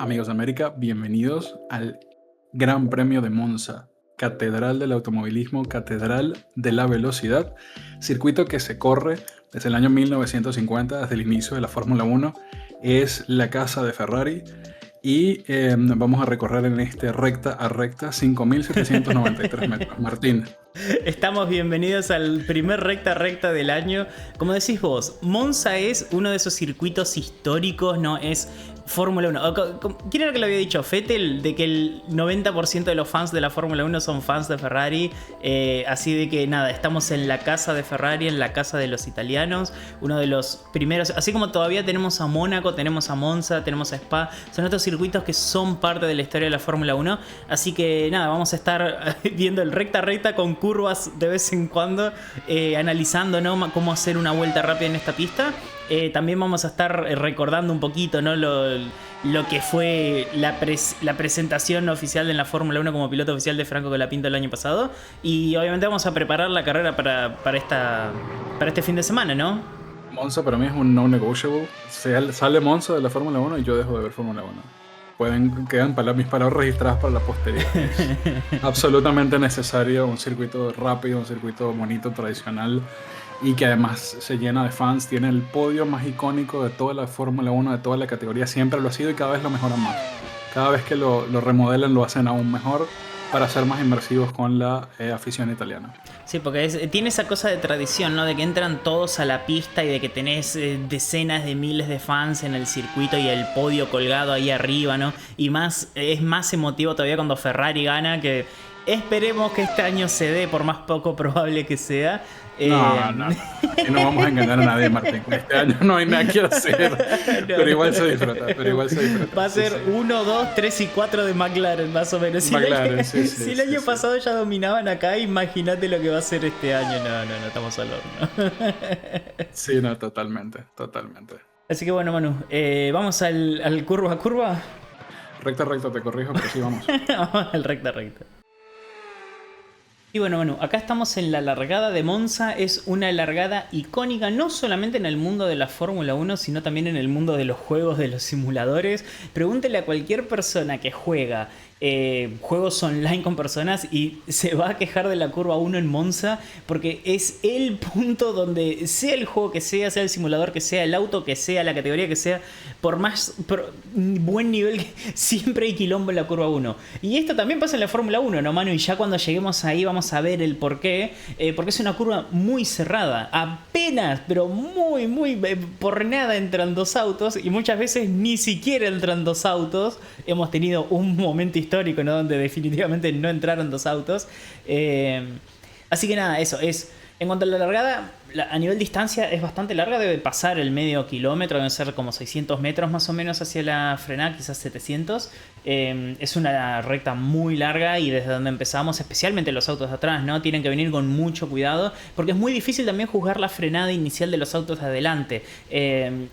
Amigos de América, bienvenidos al Gran Premio de Monza, catedral del automovilismo, catedral de la velocidad, circuito que se corre desde el año 1950, desde el inicio de la Fórmula 1, es la casa de Ferrari y vamos a recorrer en este recta a recta 5.793 metros. Martín. Estamos bienvenidos al primer recta a recta del año. Como decís vos, Monza es uno de esos circuitos históricos, ¿no? Es Fórmula 1. ¿Quién era que lo había dicho? Vettel, de que el 90% de los fans de la Fórmula 1 son fans de Ferrari. Así de que nada, estamos en la casa de Ferrari, en la casa de los italianos. Uno de los primeros, así como todavía tenemos a Mónaco, tenemos a Monza, tenemos a Spa. Son estos circuitos que son parte de la historia de la Fórmula 1. Así que nada, vamos a estar viendo el recta a recta con curvas de vez en cuando, analizando, ¿no?, cómo hacer una vuelta rápida en esta pista. También vamos a estar recordando un poquito, ¿no?, lo que fue la presentación oficial en la Fórmula 1 como piloto oficial de Franco Colapinto el año pasado. Y obviamente vamos a preparar la carrera para este fin de semana, ¿no? Monza para mí es un no-negotiable. Sale Monza de la Fórmula 1 y yo dejo de ver Fórmula 1. Quedan mis palabras registradas para la posteridad. Es absolutamente necesario un circuito rápido, un circuito bonito, tradicional y que además se llena de fans. Tiene el podio más icónico de toda la Fórmula 1, de toda la categoría. Siempre lo ha sido y cada vez lo mejoran más. Cada vez que lo remodelan lo hacen aún mejor para ser más inmersivos con la afición italiana. Sí, porque tiene esa cosa de tradición, ¿no? De que entran todos a la pista y de que tenés decenas de miles de fans en el circuito y el podio colgado ahí arriba, ¿no? Y es más emotivo todavía cuando Ferrari gana, que esperemos que este año se dé, por más poco probable que sea. No. Aquí no vamos a engañar a nadie, Martín. Este año no hay nada que hacer. Pero igual se disfruta. Va a ser 1, 2, 3 y 4 de McLaren, más o menos. Si el año pasado ya dominaban acá, imagínate lo que va a ser este año. No, estamos al horno. Sí, no, totalmente. Así que bueno, Manu, vamos al curva a curva. Recta, te corrijo, pero sí, vamos. Vamos al recta a recta. Y bueno, Manu, acá estamos en la largada de Monza. Es una largada icónica no solamente en el mundo de la Fórmula 1, sino también en el mundo de los juegos, de los simuladores. Pregúntele a cualquier persona que juega juegos online con personas y se va a quejar de la curva 1 en Monza, porque es el punto donde, sea el juego que sea el simulador que sea, el auto que sea, la categoría que sea, por buen nivel, siempre hay quilombo en la curva 1. Y esto también pasa en la Fórmula 1, ¿no, Manu? Y ya cuando lleguemos ahí vamos a ver el porqué, porque es una curva muy cerrada, apenas, pero muy por nada entran dos autos, y muchas veces ni siquiera entran dos autos. Hemos tenido un momento histórico, ¿no?, donde definitivamente no entraron dos autos. Así que nada, eso es. En cuanto a la largada, a nivel distancia es bastante larga, debe pasar el medio kilómetro, deben ser como 600 metros más o menos hacia la frenada, quizás 700. Es una recta muy larga y desde donde empezamos, especialmente los autos de atrás, ¿no?, tienen que venir con mucho cuidado, porque es muy difícil también juzgar la frenada inicial de los autos de adelante.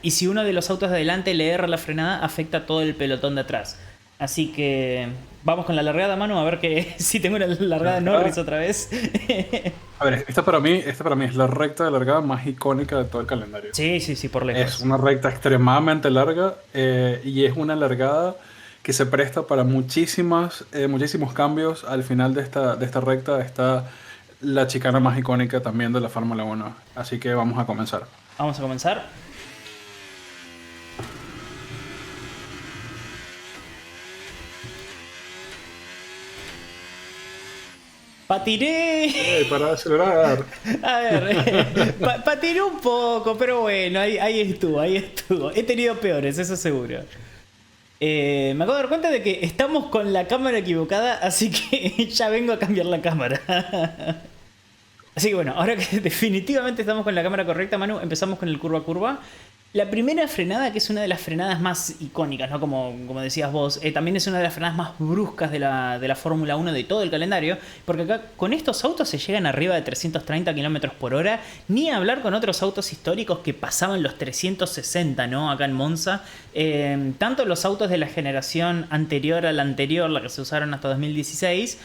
Y si uno de los autos de adelante le erra la frenada, afecta a todo el pelotón de atrás. Así que vamos con la largada, Manu, a ver si tengo una largada de Norris otra vez. A ver, esta para mí es la recta de largada más icónica de todo el calendario. Sí, por lejos. Es una recta extremadamente larga y es una largada que se presta para muchísimos cambios. Al final de esta recta está la chicana más icónica también de la Fórmula 1. Así que vamos a comenzar. Vamos a comenzar. Patiné. Para acelerar. A ver, patiné un poco, pero bueno, ahí estuvo. He tenido peores, eso seguro. Me acabo de dar cuenta de que estamos con la cámara equivocada, así que ya vengo a cambiar la cámara. Así que bueno, ahora que definitivamente estamos con la cámara correcta, Manu, empezamos con el curva a curva. La primera frenada, que es una de las frenadas más icónicas, ¿no? Como decías vos, también es una de las frenadas más bruscas de la Fórmula 1 de todo el calendario, porque acá con estos autos se llegan arriba de 330 km por hora, ni hablar con otros autos históricos que pasaban los 360, ¿no?, acá en Monza. Tanto los autos de la generación anterior a la anterior, la que se usaron hasta 2016,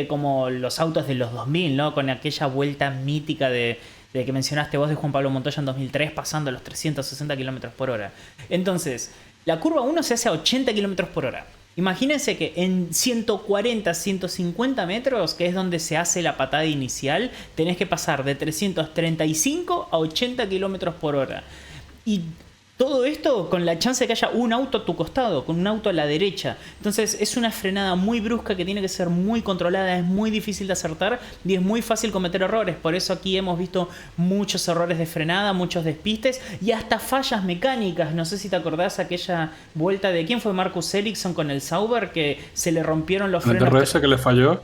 como los autos de los 2000, ¿no?, con aquella vuelta mítica de que mencionaste vos de Juan Pablo Montoya en 2003, pasando los 360 km por hora. Entonces, La curva 1 se hace a 80 km por hora. Imagínense que en 140, 150 metros, que es donde se hace la patada inicial, tenés que pasar de 335 a 80 km por hora. Y todo esto con la chance de que haya un auto a tu costado, con un auto a la derecha. Entonces es una frenada muy brusca que tiene que ser muy controlada, es muy difícil de acertar y es muy fácil cometer errores. Por eso aquí hemos visto muchos errores de frenada, muchos despistes y hasta fallas mecánicas. No sé si te acordás aquella vuelta de... ¿Quién fue? Marcus Ericsson con el Sauber, que se le rompieron los frenos. ¿El DRS que le falló?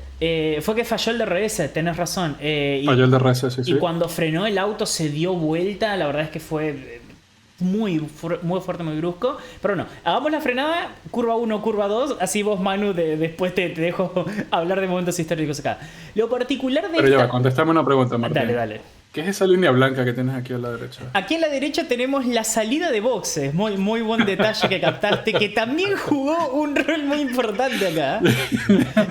Fue que falló el DRS, tenés razón. Falló el DRS, sí, sí. Y cuando frenó el auto se dio vuelta, la verdad es que fue... muy fuerte, muy brusco. Pero no, hagamos la frenada, curva 1, curva 2. Así vos, Manu, después te dejo hablar de momentos históricos acá. Lo particular de... Pero ya va, contestame una pregunta, Martín. Dale. ¿Qué es esa línea blanca que tienes aquí a la derecha? Aquí a la derecha tenemos la salida de boxes. Muy buen detalle que captaste, que también jugó un rol muy importante acá.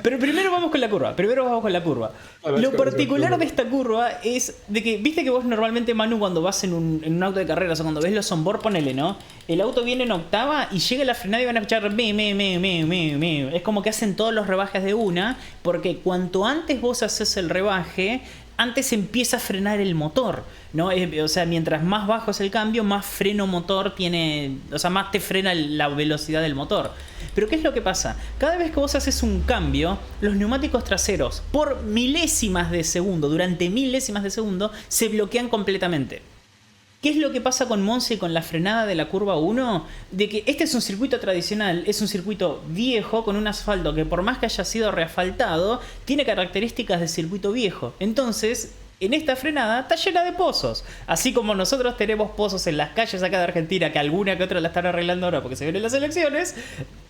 Pero primero vamos con la curva. Lo particular de esta curva es de que, viste que vos normalmente, Manu, cuando vas en un auto de carreras o cuando ves los onboard, ponele, ¿no? El auto viene en octava y llega la frenada y van a escuchar Es como que hacen todos los rebajes de una, porque cuanto antes vos haces el rebaje, antes empieza a frenar el motor, ¿no? O sea, mientras más bajo es el cambio, más freno motor tiene... O sea, más te frena la velocidad del motor. Pero ¿qué es lo que pasa? Cada vez que vos haces un cambio, los neumáticos traseros, por milésimas de segundo, durante milésimas de segundo, se bloquean completamente. ¿Qué es lo que pasa con Monza y con la frenada de la curva 1? De que este es un circuito tradicional, es un circuito viejo con un asfalto que por más que haya sido reasfaltado, tiene características de circuito viejo. Entonces, en esta frenada está llena de pozos. Así como nosotros tenemos pozos en las calles acá de Argentina, que alguna que otra la están arreglando ahora porque se vienen las elecciones,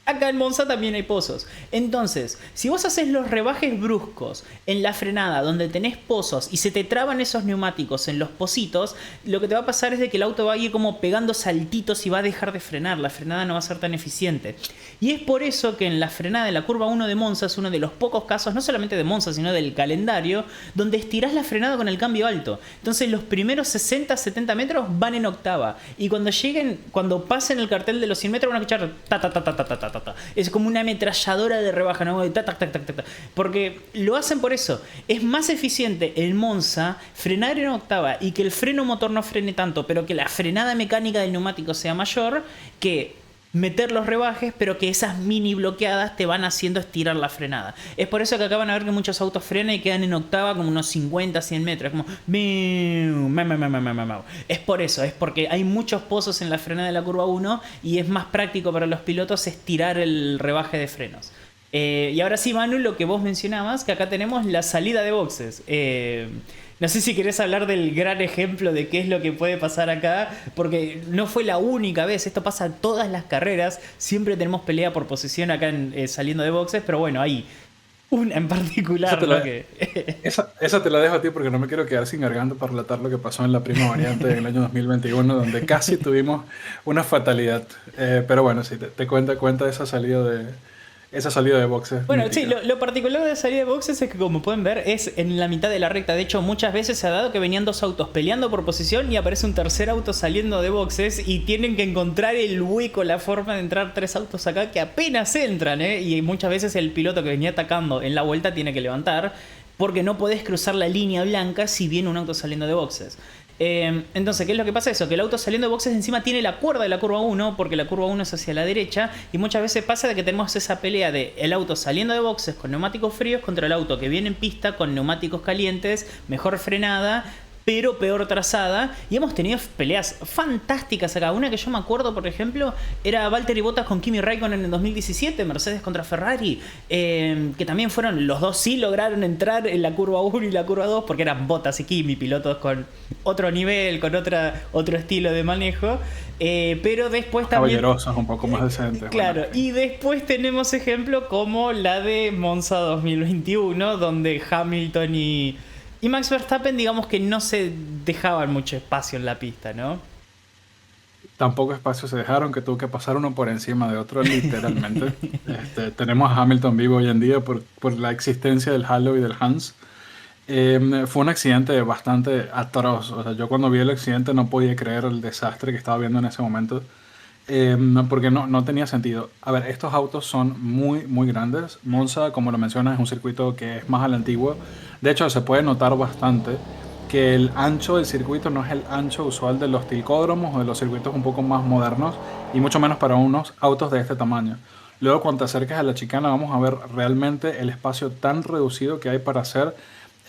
acá en Monza también hay pozos. Entonces, si vos haces los rebajes bruscos en la frenada donde tenés pozos y se te traban esos neumáticos en los pocitos, lo que te va a pasar es de que el auto va a ir como pegando saltitos y va a dejar de frenar. La frenada no va a ser tan eficiente. Y es por eso que en la frenada de la curva 1 de Monza es uno de los pocos casos, no solamente de Monza, sino del calendario, donde estirás la frenada con el cambio alto. Entonces los primeros 60-70 metros van en octava. Y cuando pasen el cartel de los 100 metros van a escuchar ta ta ta ta ta ta ta. Es como una ametralladora de rebaja, ¿no? Ta, ta, ta, ta, ta, ta. Porque lo hacen por eso. Es más eficiente el Monza frenar en octava y que el freno motor no frene tanto, pero que la frenada mecánica del neumático sea mayor, que meter los rebajes, pero que esas mini bloqueadas te van haciendo estirar la frenada. Es por eso que acá van a ver que muchos autos frenan y quedan en octava como unos 50-100 metros. Como... Es por eso, es porque hay muchos pozos en la frenada de la curva 1 y es más práctico para los pilotos estirar el rebaje de frenos. Y ahora sí, Manu, lo que vos mencionabas, que acá tenemos la salida de boxes. No sé si querés hablar del gran ejemplo de qué es lo que puede pasar acá, porque no fue la única vez, esto pasa en todas las carreras, siempre tenemos pelea por posición acá saliendo de boxes, pero bueno, hay una en particular. Esa te la dejo a ti porque no me quiero quedar sin garganta para relatar lo que pasó en la prima variante del año 2021, donde casi tuvimos una fatalidad. Pero bueno, sí, te cuenta esa salida de boxes. Bueno, sí, lo particular de la salida de boxes es que, como pueden ver, es en la mitad de la recta. De hecho, muchas veces se ha dado que venían dos autos peleando por posición y aparece un tercer auto saliendo de boxes y tienen que encontrar el hueco, la forma de entrar tres autos acá que apenas entran, ¿eh? Y muchas veces el piloto que venía atacando en la vuelta tiene que levantar porque no podés cruzar la línea blanca si viene un auto saliendo de boxes. Entonces, ¿qué es lo que pasa? Eso, que el auto saliendo de boxes encima tiene la cuerda de la curva 1, porque la curva 1 es hacia la derecha, y muchas veces pasa de que tenemos esa pelea de el auto saliendo de boxes con neumáticos fríos contra el auto que viene en pista con neumáticos calientes, mejor frenada, pero peor trazada, y hemos tenido peleas fantásticas acá. Una que yo me acuerdo, por ejemplo, era Valtteri Bottas con Kimi Raikkonen en 2017, Mercedes contra Ferrari, que también fueron, los dos sí lograron entrar en la curva 1 y la curva 2, porque eran Bottas y Kimi, pilotos con otro nivel, con otro estilo de manejo, pero después también... Caballerosos, un poco más decentes. Claro, bueno. Y después tenemos ejemplos como la de Monza 2021, donde Hamilton y Max Verstappen, digamos que no se dejaban mucho espacio en la pista, ¿no? Tampoco espacio se dejaron, que tuvo que pasar uno por encima de otro, literalmente. Tenemos a Hamilton vivo hoy en día por la existencia del Halo y del Hans. Fue un accidente bastante atroz. O sea, yo cuando vi el accidente no podía creer el desastre que estaba viendo en ese momento. porque no tenía sentido. A ver, estos autos son muy, muy grandes. Monza, como lo mencionas, es un circuito que es más a la antigua. De hecho, se puede notar bastante que el ancho del circuito no es el ancho usual de los tilcódromos o de los circuitos un poco más modernos, y mucho menos para unos autos de este tamaño. Luego, cuando te acerques a la chicana, vamos a ver realmente el espacio tan reducido que hay para hacer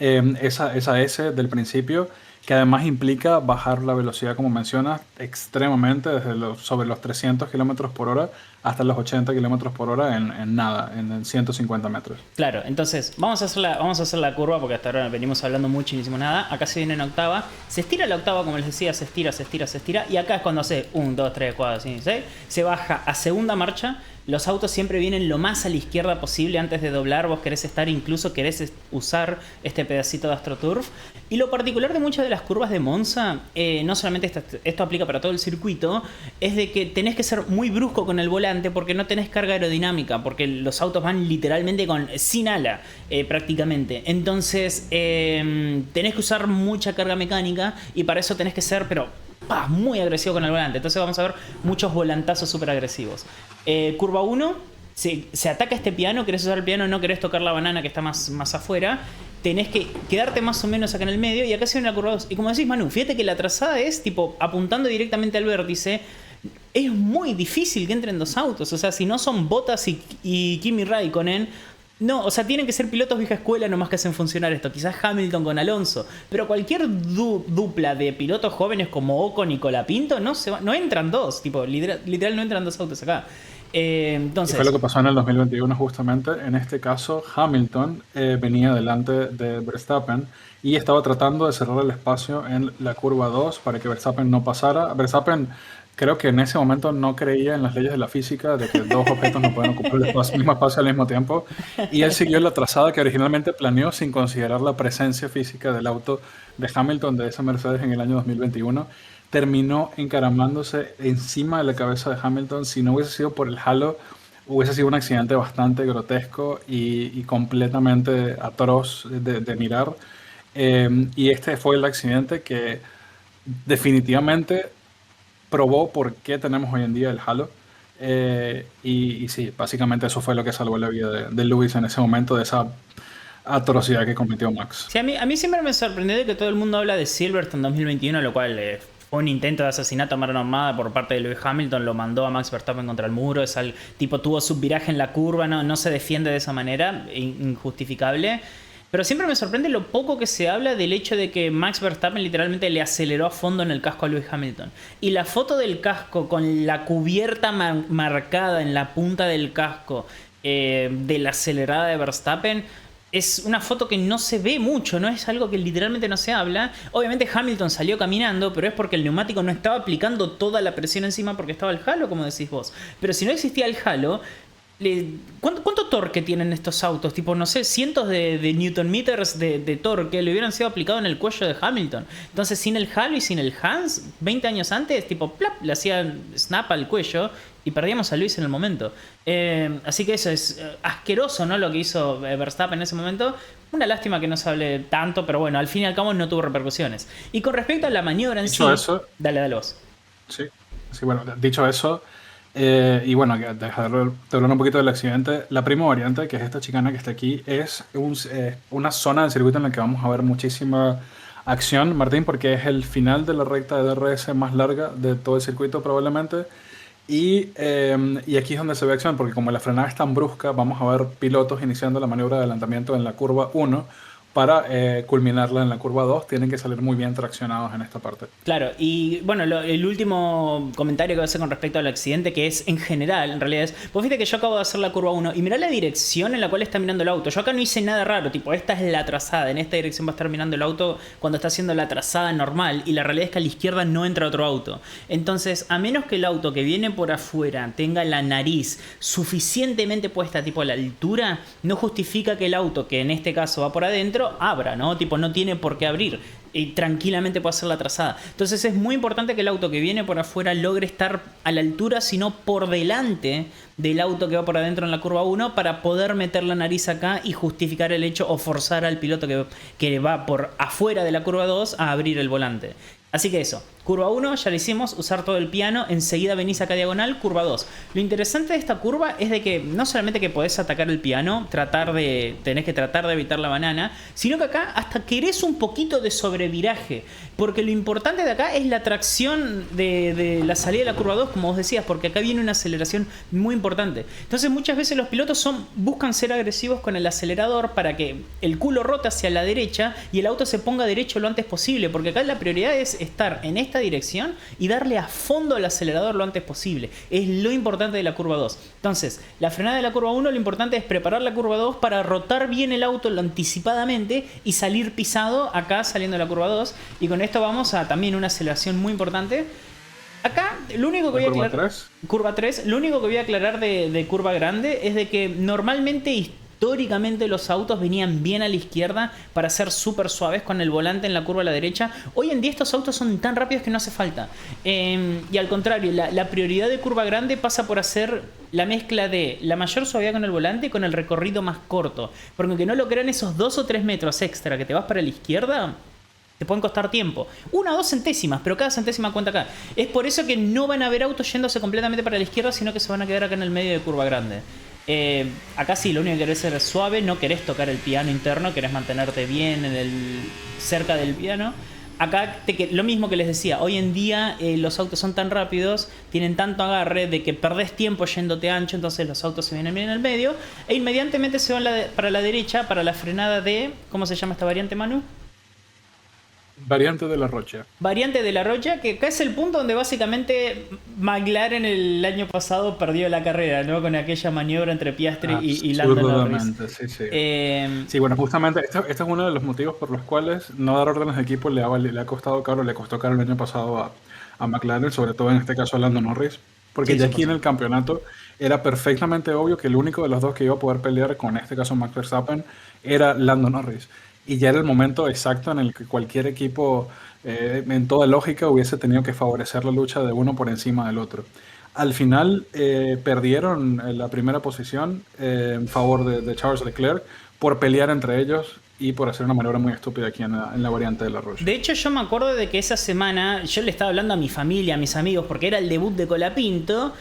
esa S del principio, que además implica bajar la velocidad, como mencionas, extremadamente, desde sobre los 300 kilómetros por hora hasta los 80 kilómetros por hora en nada, en 150 metros. Claro, entonces vamos a hacer la curva porque hasta ahora venimos hablando mucho y no hicimos nada. Acá se viene en octava, se estira la octava, como les decía, se estira, se estira, se estira. Y acá es cuando hace 1, 2, 3, 4, 5, 6. Se baja a segunda marcha. Los autos siempre vienen lo más a la izquierda posible antes de doblar. Vos querés estar, incluso querés usar este pedacito de AstroTurf. Y lo particular de muchas de las curvas de Monza, no solamente esto aplica para todo el circuito, es de que tenés que ser muy brusco con el volante porque no tenés carga aerodinámica, porque los autos van literalmente sin ala, prácticamente. Entonces tenés que usar mucha carga mecánica y para eso tenés que ser, pero muy agresivo con el volante. Entonces vamos a ver muchos volantazos súper agresivos. Curva 1, se ataca este piano, querés usar el piano, no querés tocar la banana que está más afuera. Tenés que quedarte más o menos acá en el medio y acá se viene la curva 2. Y como decís, Manu, fíjate que la trazada es tipo apuntando directamente al vértice. Es muy difícil que entren dos autos. O sea, si no son Bottas y Kimi Raikkonen, no, o sea, tienen que ser pilotos vieja escuela nomás que hacen funcionar esto. Quizás Hamilton con Alonso. Pero cualquier dupla de pilotos jóvenes como Ocon y Colapinto no entran dos. Tipo, literal no entran dos autos acá. Entonces, y fue lo que pasó en el 2021 justamente. En este caso, Hamilton venía delante de Verstappen y estaba tratando de cerrar el espacio en la curva 2 para que Verstappen no pasara. Verstappen creo que en ese momento no creía en las leyes de la física, de que dos objetos no pueden ocupar el mismo espacio al mismo tiempo, y él siguió la trazada que originalmente planeó sin considerar la presencia física del auto de Hamilton, de esa Mercedes, en el año 2021. Terminó encaramándose encima de la cabeza de Hamilton. Si no hubiese sido por el halo, hubiese sido un accidente bastante grotesco y completamente atroz de mirar. Y este fue el accidente que definitivamente probó por qué tenemos hoy en día el halo. Y sí, básicamente eso fue lo que salvó la vida de Lewis en ese momento, de esa atrocidad que cometió Max. Sí, a mí siempre me sorprendió de que todo el mundo habla de Silverstone 2021, lo cual fue un intento de asesinato a mano armada por parte de Lewis Hamilton. Lo mandó a Max Verstappen contra el muro. Tuvo su viraje en la curva, no se defiende de esa manera, injustificable. Pero siempre me sorprende lo poco que se habla del hecho de que Max Verstappen literalmente le aceleró a fondo en el casco a Lewis Hamilton. Y la foto del casco con la cubierta marcada en la punta del casco de la acelerada de Verstappen es una foto que no se ve mucho, no es algo que literalmente no se habla. Obviamente Hamilton salió caminando, pero es porque el neumático no estaba aplicando toda la presión encima porque estaba el halo, como decís vos. Pero si no existía el halo, ¿cuánto torque tienen estos autos? Tipo, no sé, cientos de newton meters de torque le hubieran sido aplicados en el cuello de Hamilton. Entonces, sin el halo y sin el Hans, 20 años antes, tipo, plap, le hacían snap al cuello y perdíamos a Luis en el momento. Así que eso es asqueroso, ¿no? Lo que hizo Verstappen en ese momento. Una lástima que no se hable tanto, pero bueno, al fin y al cabo no tuvo repercusiones. Y con respecto a la maniobra en sí... Eso, dale vos. Sí, bueno, dicho eso... y bueno, dejar de hablar un poquito del accidente. La prima variante, que es esta chicana que está aquí, es una zona del circuito en la que vamos a ver muchísima acción, Martín, porque es el final de la recta de DRS más larga de todo el circuito probablemente. Y aquí es donde se ve acción, porque como la frenada es tan brusca, vamos a ver pilotos iniciando la maniobra de adelantamiento en la curva 1. Para culminarla en la curva 2, tienen que salir muy bien traccionados en esta parte. Claro, y bueno, el último comentario que voy a hacer con respecto al accidente, que es en general, en realidad es, vos viste que yo acabo de hacer la curva 1 y mirá la dirección en la cual está mirando el auto. Yo acá no hice nada raro, tipo, esta es la trazada, en esta dirección va a estar mirando el auto cuando está haciendo la trazada normal, y la realidad es que a la izquierda no entra otro auto. Entonces, a menos que el auto que viene por afuera tenga la nariz suficientemente puesta, tipo a la altura, no justifica que el auto, que en este caso va por adentro, abra, ¿no? Tipo, no tiene por qué abrir y tranquilamente puede hacer la trazada. Entonces es muy importante que el auto que viene por afuera logre estar a la altura, sino por delante del auto que va por adentro en la curva 1, para poder meter la nariz acá y justificar el hecho o forzar al piloto que va por afuera de la curva 2 a abrir el volante. Así que eso, Curva 1, ya lo hicimos, usar todo el piano, enseguida venís acá diagonal, curva 2. Lo interesante de esta curva es de que no solamente que podés atacar el piano, tenés que tratar de evitar la banana, sino que acá hasta querés un poquito de sobreviraje, porque lo importante de acá es la tracción de la salida de la curva 2, como vos decías, porque acá viene una aceleración muy importante. Entonces muchas veces los pilotos buscan ser agresivos con el acelerador para que el culo rote hacia la derecha y el auto se ponga derecho lo antes posible, porque acá la prioridad es estar en esta dirección y darle a fondo al acelerador lo antes posible. Es lo importante de la curva 2. Entonces, la frenada de la curva 1, lo importante es preparar la curva 2 para rotar bien el auto anticipadamente y salir pisado acá saliendo de la curva 2. Y con esto vamos a también una aceleración muy importante. Acá, lo único que voy a aclarar... Curva 3. Lo único que voy a aclarar de curva grande es de que normalmente históricamente los autos venían bien a la izquierda para ser súper suaves con el volante en la curva a la derecha. Hoy en día estos autos son tan rápidos que no hace falta. Y al contrario, la prioridad de curva grande pasa por hacer la mezcla de la mayor suavidad con el volante y con el recorrido más corto. Porque aunque no lo crean, esos 2 o 3 metros extra que te vas para la izquierda te pueden costar tiempo. 1 o 2 centésimas, pero cada centésima cuenta acá. Es por eso que no van a haber autos yéndose completamente para la izquierda, sino que se van a quedar acá en el medio de curva grande. Acá sí, lo único que querés es suave, no querés tocar el piano interno, querés mantenerte bien cerca del piano. Acá lo mismo que les decía, hoy en día los autos son tan rápidos, tienen tanto agarre de que perdés tiempo yéndote ancho, entonces los autos se vienen bien en el medio e inmediatamente se van para la derecha para la frenada de... ¿Cómo se llama esta variante, Manu? Variante de la Rocha. Variante de la Rocha, que acá es el punto donde básicamente McLaren el año pasado perdió la carrera, ¿no? Con aquella maniobra entre Piastri y Lando Norris. Sí, sí. Sí, bueno, justamente este es uno de los motivos por los cuales no dar órdenes de equipo le ha costado caro, le costó caro el año pasado a McLaren, sobre todo en este caso a Lando Norris, porque ya aquí en el campeonato era perfectamente obvio que el único de los dos que iba a poder pelear con este caso Max Verstappen era Lando Norris. Y ya era el momento exacto en el que cualquier equipo, en toda lógica, hubiese tenido que favorecer la lucha de uno por encima del otro. Al final perdieron la primera posición en favor de Charles Leclerc por pelear entre ellos y por hacer una maniobra muy estúpida aquí en la variante de la Rocha. De hecho, yo me acuerdo de que esa semana yo le estaba hablando a mi familia, a mis amigos, porque era el debut de Colapinto,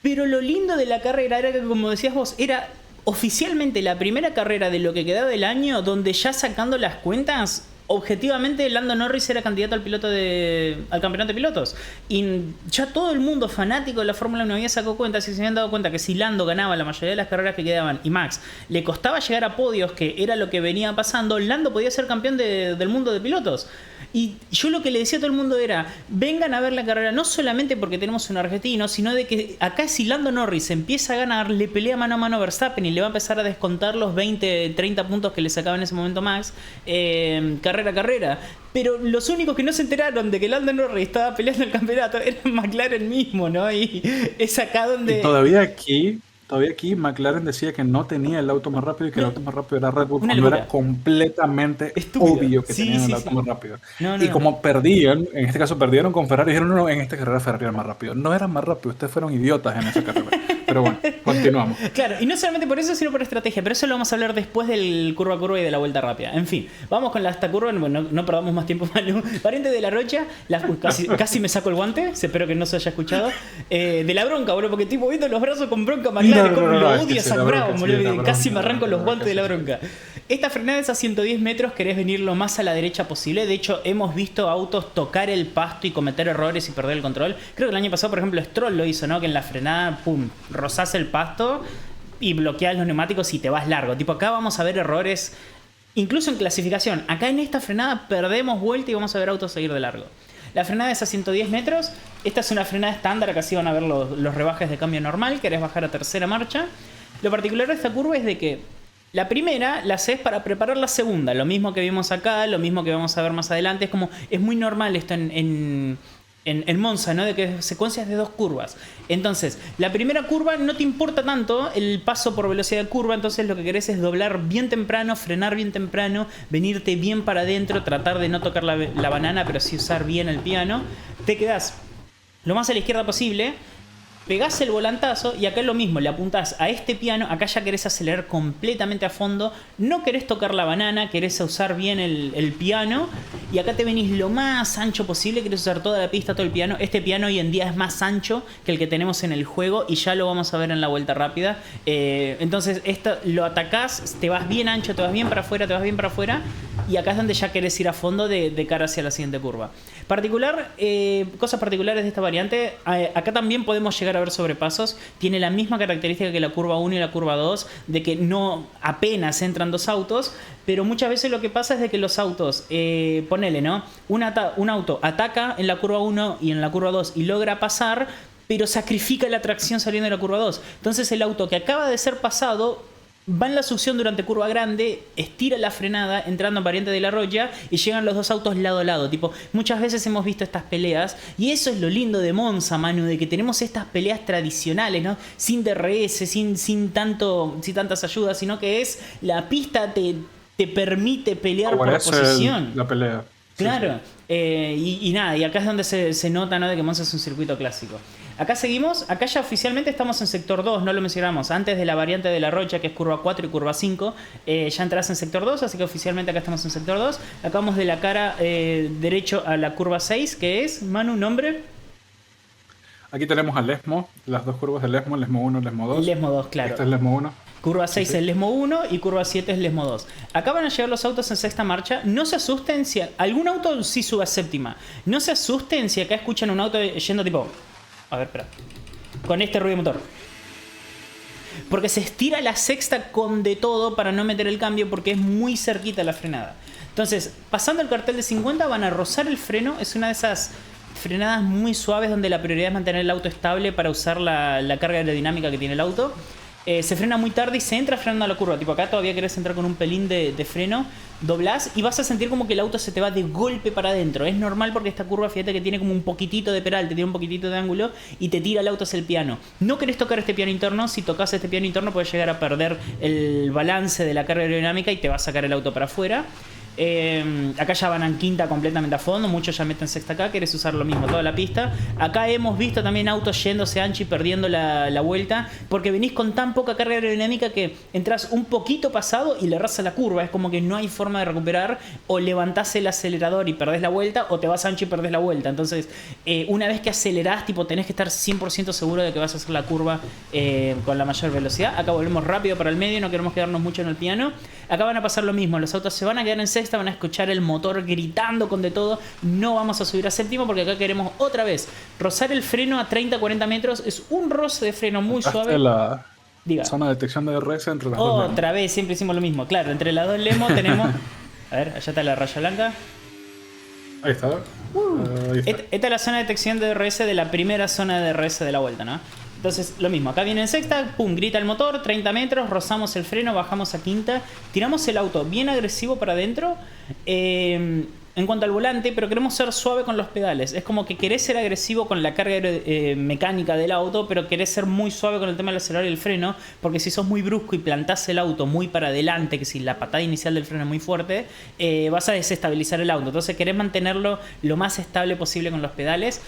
pero lo lindo de la carrera era que, como decías vos, era... oficialmente la primera carrera de lo que quedaba del año donde ya sacando las cuentas, objetivamente Lando Norris era candidato al campeonato de pilotos. Y ya todo el mundo fanático de la Fórmula 1 había sacado cuentas y se habían dado cuenta que si Lando ganaba la mayoría de las carreras que quedaban y Max le costaba llegar a podios, que era lo que venía pasando, Lando podía ser campeón del mundo de pilotos. Y yo lo que le decía a todo el mundo era, vengan a ver la carrera, no solamente porque tenemos un argentino, sino de que acá si Lando Norris empieza a ganar, le pelea mano a mano a Verstappen y le va a empezar a descontar los 20, 30 puntos que le sacaba en ese momento Max, carrera a carrera. Pero los únicos que no se enteraron de que Lando Norris estaba peleando el campeonato eran McLaren mismo, ¿no? Y es acá donde... Y todavía aquí McLaren decía que no tenía el auto más rápido y que el auto más rápido era Red Bull, cuando era completamente obvio que tenían el auto más rápido. Y como perdían, en este caso perdieron con Ferrari, dijeron, no, en esta carrera Ferrari era más rápido. No eran más rápido, ustedes fueron idiotas en esa carrera. Pero bueno, continuamos. Claro, y no solamente por eso, sino por estrategia, pero eso lo vamos a hablar después del curva a curva y de la vuelta rápida. En fin, vamos con esta curva, bueno, no perdamos más tiempo, Manu. Variante de la Rocha, casi me saco el guante, espero que no se haya escuchado. De la bronca, boludo, porque estoy moviendo los brazos con bronca, McLaren, como lo odia San Bravo, boludo, casi me arranco los guantes de la bronca. Esta frenada es a 110 metros, querés venir lo más a la derecha posible. De hecho, hemos visto autos tocar el pasto y cometer errores y perder el control. Creo que el año pasado, por ejemplo, Stroll lo hizo, ¿no? Que en la frenada, pum, rozás el pasto y bloqueás los neumáticos y te vas largo. Tipo, acá vamos a ver errores, incluso en clasificación. Acá en esta frenada perdemos vuelta y vamos a ver autos seguir de largo. La frenada es a 110 metros. Esta es una frenada estándar. Acá sí van a ver los rebajes de cambio normal. Querés bajar a tercera marcha. Lo particular de esta curva es de que la primera la haces para preparar la segunda. Lo mismo que vimos acá, lo mismo que vamos a ver más adelante. Es muy normal esto en Monza, ¿no? De que secuencias de 2 curvas. Entonces, la primera curva no te importa tanto el paso por velocidad de curva, entonces lo que querés es doblar bien temprano, frenar bien temprano, venirte bien para adentro, tratar de no tocar la banana, pero sí usar bien el piano. Te quedás lo más a la izquierda posible. pegás el volantazo y acá es lo mismo, le apuntás a este piano, acá ya querés acelerar completamente a fondo, no querés tocar la banana, querés usar bien el piano y acá te venís lo más ancho posible, querés usar toda la pista, todo el piano. Este piano hoy en día es más ancho que el que tenemos en el juego y ya lo vamos a ver en la vuelta rápida. Entonces esto lo atacás, te vas bien ancho, te vas bien para afuera, te vas bien para afuera y acá es donde ya querés ir a fondo de cara hacia la siguiente curva. Cosas particulares de esta variante, acá también podemos llegar a ver sobrepasos. Tiene la misma característica que la curva 1 y la curva 2, de que no apenas entran dos autos, pero muchas veces lo que pasa es de que los autos, ponele, ¿no? Un auto ataca en la curva 1 y en la curva 2 y logra pasar, pero sacrifica la tracción saliendo de la curva 2. Entonces el auto que acaba de ser pasado va en la succión durante curva grande, estira la frenada entrando en variante de la Roya y llegan los dos autos lado a lado. Tipo, muchas veces hemos visto estas peleas y eso es lo lindo de Monza, Manu, de que tenemos estas peleas tradicionales, ¿no? Sin DRS, sin tantas ayudas, sino que es la pista te permite pelear por posición. La pelea. Claro, sí. Y nada, y acá es donde se nota, ¿no?, de que Monza es un circuito clásico. Acá seguimos, acá ya oficialmente estamos en sector 2, no lo mencionamos, antes de la variante de la Rocha, que es curva 4 y curva 5, ya entras en sector 2, así que oficialmente acá estamos en sector 2. Acá vamos de la cara derecho a la curva 6, que es, Manu, nombre. Aquí tenemos al Lesmo, las dos curvas del Lesmo, Lesmo 1, Lesmo 2. Lesmo 2, claro. Este es Lesmo 1. Curva 6 es Lesmo 1 y curva 7 es Lesmo 2. Acá van a llegar los autos en sexta marcha. No se asusten si algún auto sí sube a séptima. No se asusten si acá escuchan un auto yendo tipo... A ver, espera. Con este ruido de motor. Porque se estira la sexta con de todo para no meter el cambio porque es muy cerquita la frenada. Entonces, pasando el cartel de 50 van a rozar el freno. Es una de esas frenadas muy suaves donde la prioridad es mantener el auto estable para usar la carga aerodinámica que tiene el auto. Se frena muy tarde y se entra frenando a la curva. Tipo, acá todavía querés entrar con un pelín de freno. Doblás y vas a sentir como que el auto se te va de golpe para adentro. Es normal porque esta curva, fíjate que tiene como un poquitito de peralte, tiene un poquitito de ángulo y te tira el auto hacia el piano. No querés tocar este piano interno. Si tocas este piano interno puedes llegar a perder el balance de la carga aerodinámica y te va a sacar el auto para afuera. Acá ya van en quinta completamente a fondo. Muchos ya meten sexta acá. Querés usar lo mismo toda la pista. Acá hemos visto también autos yéndose ancho y perdiendo la vuelta porque venís con tan poca carga aerodinámica que entras un poquito pasado y le rasas la curva. Es como que no hay forma de recuperar. O levantás el acelerador y perdés la vuelta, o te vas ancho y perdés la vuelta. Entonces una vez que acelerás, tipo, tenés que estar 100% seguro de que vas a hacer la curva con la mayor velocidad. Acá volvemos rápido para el medio. No queremos quedarnos mucho en el piano. Acá van a pasar lo mismo. Los autos se van a quedar en sexta. Van a escuchar el motor gritando con de todo. No vamos a subir a séptimo porque acá queremos otra vez rozar el freno a 30-40 metros. Es un roce de freno muy suave. La zona de detección de DRS entre las dos. Otra vez, siempre hicimos lo mismo. Claro, entre las dos Lemos tenemos... A ver, allá está la raya blanca. Ahí está. Ahí está. Esta es la zona de detección de DRS de la primera zona de DRS de la vuelta, ¿no? Entonces, lo mismo, acá viene en sexta, pum, grita el motor, 30 metros, rozamos el freno, bajamos a quinta, tiramos el auto bien agresivo para adentro en cuanto al volante, pero queremos ser suave con los pedales. Es como que querés ser agresivo con la carga mecánica del auto, pero querés ser muy suave con el tema del acelerador y el freno, porque si sos muy brusco y plantás el auto muy para adelante, que si la patada inicial del freno es muy fuerte, vas a desestabilizar el auto. Entonces querés mantenerlo lo más estable posible con los pedales.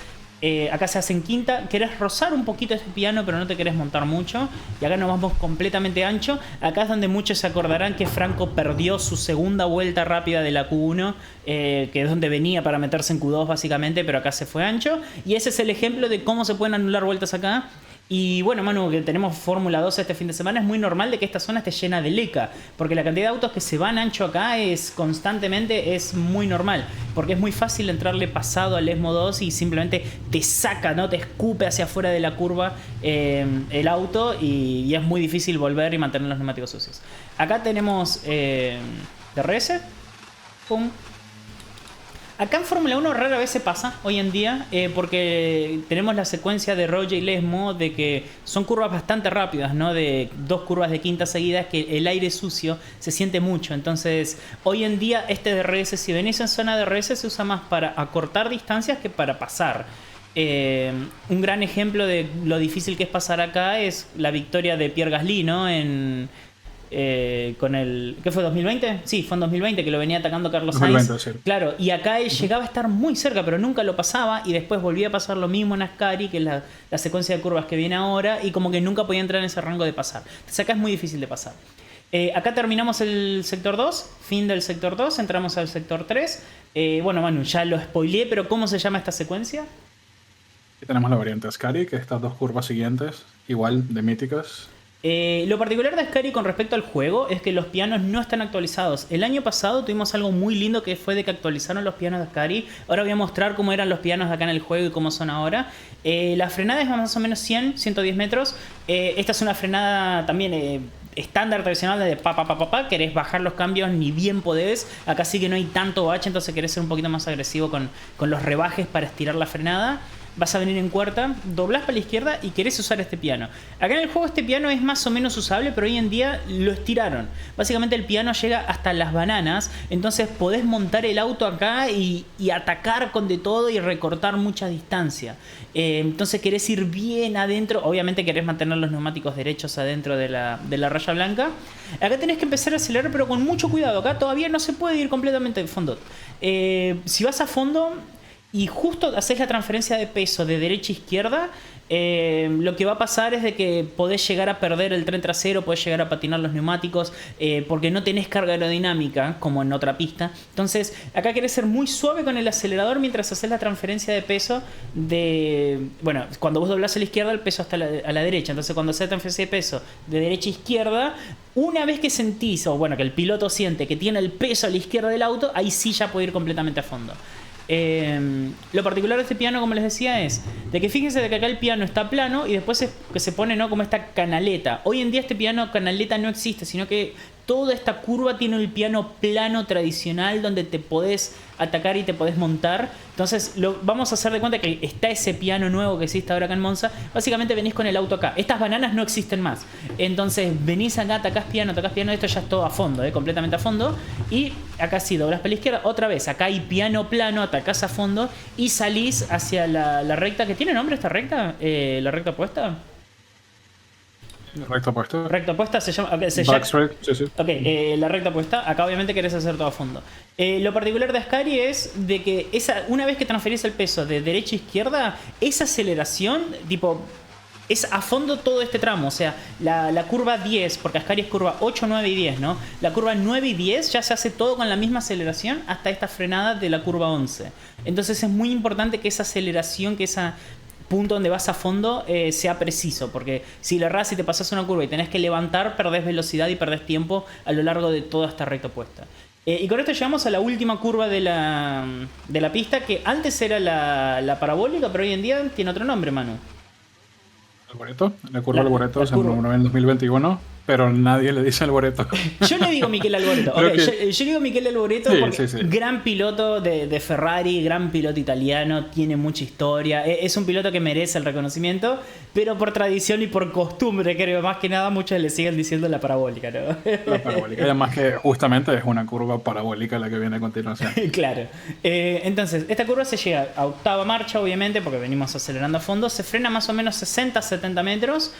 Acá se hace en quinta. Querés rozar un poquito este piano, pero no te querés montar mucho. Y acá nos vamos completamente ancho. Acá es donde muchos se acordarán que Franco perdió su segunda vuelta rápida de la Q1, que es donde venía para meterse en Q2 básicamente, pero acá se fue ancho. Y ese es el ejemplo de cómo se pueden anular vueltas acá. Y bueno, Manu, que tenemos Fórmula 2 este fin de semana, es muy normal de que esta zona esté llena de leca, porque la cantidad de autos que se van ancho acá constantemente es muy normal, porque es muy fácil entrarle pasado al Lesmo 2 y simplemente te saca, ¿no? Te escupe hacia afuera de la curva el auto y es muy difícil volver y mantener los neumáticos sucios. Acá tenemos DRS, pum. Acá en Fórmula 1 rara vez se pasa hoy en día porque tenemos la secuencia de Roger y Lesmo de que son curvas bastante rápidas, ¿no? De dos curvas de quinta seguidas que el aire sucio se siente mucho. Entonces hoy en día este DRS, si venís en zona de DRS, se usa más para acortar distancias que para pasar. Un gran ejemplo de lo difícil que es pasar acá es la victoria de Pierre Gasly, ¿no? En con el... ¿Qué fue? ¿2020? Sí, fue en 2020 que lo venía atacando Carlos 2020, Sainz. sí. Claro, y acá él llegaba a estar muy cerca, pero nunca lo pasaba. Y después volvía a pasar lo mismo en Ascari, que es la secuencia de curvas que viene ahora. Y como que nunca podía entrar en ese rango de pasar. Entonces acá es muy difícil de pasar. Acá terminamos el sector 2, fin del sector 2, entramos al sector 3. Bueno, Manu, ya lo spoileé, pero ¿cómo se llama esta secuencia? Y tenemos la variante Ascari, que estas dos curvas siguientes, igual de míticas. Lo particular de Ascari con respecto al juego es que los pianos no están actualizados. El año pasado tuvimos algo muy lindo que fue de que actualizaron los pianos de Ascari. Ahora voy a mostrar cómo eran los pianos de acá en el juego y cómo son ahora. La frenada es más o menos 110 metros. Esta es una frenada también... estándar tradicional de pa, querés bajar los cambios ni bien podés. Acá sí que no hay tanto bache, entonces querés ser un poquito más agresivo con los rebajes para estirar la frenada. Vas a venir en cuarta, doblás para la izquierda y querés usar este piano. Acá en el juego este piano es más o menos usable, pero hoy en día lo estiraron. Básicamente el piano llega hasta las bananas, entonces podés montar el auto acá y atacar con de todo y recortar mucha distancia. Entonces querés ir bien adentro, obviamente querés mantener los neumáticos derechos adentro de la raya blanca. Acá tenés que empezar a acelerar, pero con mucho cuidado. Acá todavía no se puede ir completamente de fondo. Si vas a fondo... y justo haces la transferencia de peso de derecha a izquierda, lo que va a pasar es de que podés llegar a perder el tren trasero, podés llegar a patinar los neumáticos, porque no tenés carga aerodinámica como en otra pista. Entonces acá querés ser muy suave con el acelerador mientras haces la transferencia de peso de... Bueno, cuando vos doblás a la izquierda el peso está a la derecha, entonces cuando haces la transferencia de peso de derecha a izquierda, una vez que sentís, o bueno, que el piloto siente que tiene el peso a la izquierda del auto, ahí sí ya puede ir completamente a fondo. Lo particular de este piano, como les decía, es de que fíjense de que acá el piano está plano y después que se pone, ¿no?, como esta canaleta. Hoy en día este piano canaleta no existe, sino que toda esta curva tiene el piano plano tradicional donde te podés atacar y te podés montar. Entonces vamos a hacer de cuenta que está ese piano nuevo que existe ahora acá en Monza. Básicamente venís con el auto acá. Estas bananas no existen más. Entonces venís acá, atacás piano. Esto ya es todo a fondo, completamente a fondo. Y acá sí, doblás para la izquierda. Otra vez, acá hay piano plano, atacás a fondo y salís hacia la recta. ¿Que tiene nombre esta recta? ¿La recta opuesta? Recta opuesta. Recta opuesta se llama... Okay, Backstraight, sí, sí. Ok, la recta opuesta. Acá obviamente querés hacer todo a fondo. Lo particular de Ascari es de que una vez que transferís el peso de derecha a izquierda, esa aceleración, tipo... es a fondo todo este tramo, o sea, la curva 10, porque Ascari es curva 8, 9 y 10, ¿no? La curva 9 y 10 ya se hace todo con la misma aceleración hasta esta frenada de la curva 11. Entonces es muy importante que esa aceleración, que ese punto donde vas a fondo sea preciso, porque si le errás y te pasas una curva y tenés que levantar, perdés velocidad y perdés tiempo a lo largo de toda esta recta opuesta. Y con esto llegamos a la última curva de la pista, que antes era la parabólica, pero hoy en día tiene otro nombre, Manu. Alboreto, la curva Alboreto se nombró en 2021, pero nadie le dice Alboreto. Yo le digo Michele Alboreto. Okay, yo digo Michele Alboreto porque sí. Gran piloto de Ferrari, gran piloto italiano, tiene mucha historia. Es un piloto que merece el reconocimiento, pero por tradición y por costumbre, creo, más que nada, muchos le siguen diciendo la parabólica, ¿no? La parabólica, y además que justamente es una curva parabólica la que viene a continuación. Claro. Entonces, esta curva se llega a octava marcha, obviamente, porque venimos acelerando a fondo. Se frena más o menos 60-70 metros.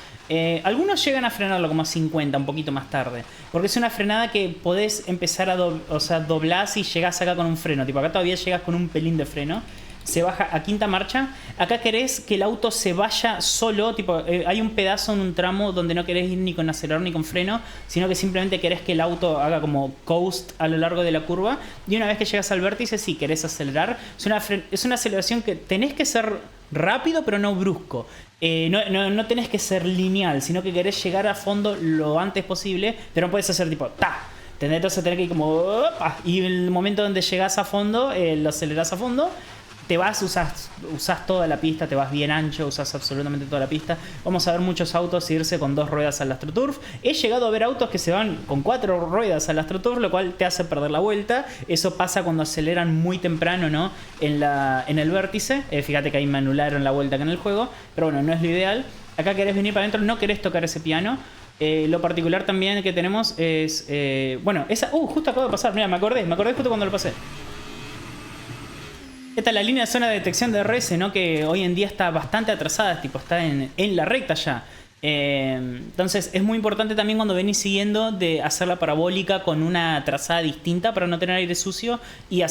Algunos llegan a frenarlo como a 50, un poquito más tarde. Porque es una frenada que podés empezar a doblás y llegás acá con un freno. Tipo, acá todavía llegas con un pelín de freno. Se baja a quinta marcha. Acá querés que el auto se vaya solo. Tipo, hay un pedazo en un tramo donde no querés ir ni con acelerador ni con freno, sino que simplemente querés que el auto haga como coast a lo largo de la curva. Y una vez que llegas al vértice, sí, querés acelerar. Es una aceleración que tenés que ser rápido, pero no brusco. No tenés que ser lineal, sino que querés llegar a fondo lo antes posible, pero no puedes hacer tipo ¡ta! Entonces tenés que ir como ¡opa! Y en el momento donde llegás a fondo, lo acelerás a fondo. Te vas, usás toda la pista, te vas bien ancho, usás absolutamente toda la pista. Vamos a ver muchos autos irse con 2 ruedas al AstroTurf. He llegado a ver autos que se van con 4 ruedas al AstroTurf, lo cual te hace perder la vuelta. Eso pasa cuando aceleran muy temprano, ¿no?, en el vértice. Fíjate que ahí me anularon la vuelta acá en el juego, pero bueno, no es lo ideal. Acá querés venir para adentro, no querés tocar ese piano. Lo particular también que tenemos es... bueno, esa... justo acabo de pasar, mira, me acordé justo cuando lo pasé. Esta es la línea de zona de detección de RS, ¿no?, que hoy en día está bastante atrasada, tipo, está en la recta ya. Entonces es muy importante también cuando venís siguiendo de hacer la parabólica con una trazada distinta para no tener aire sucio y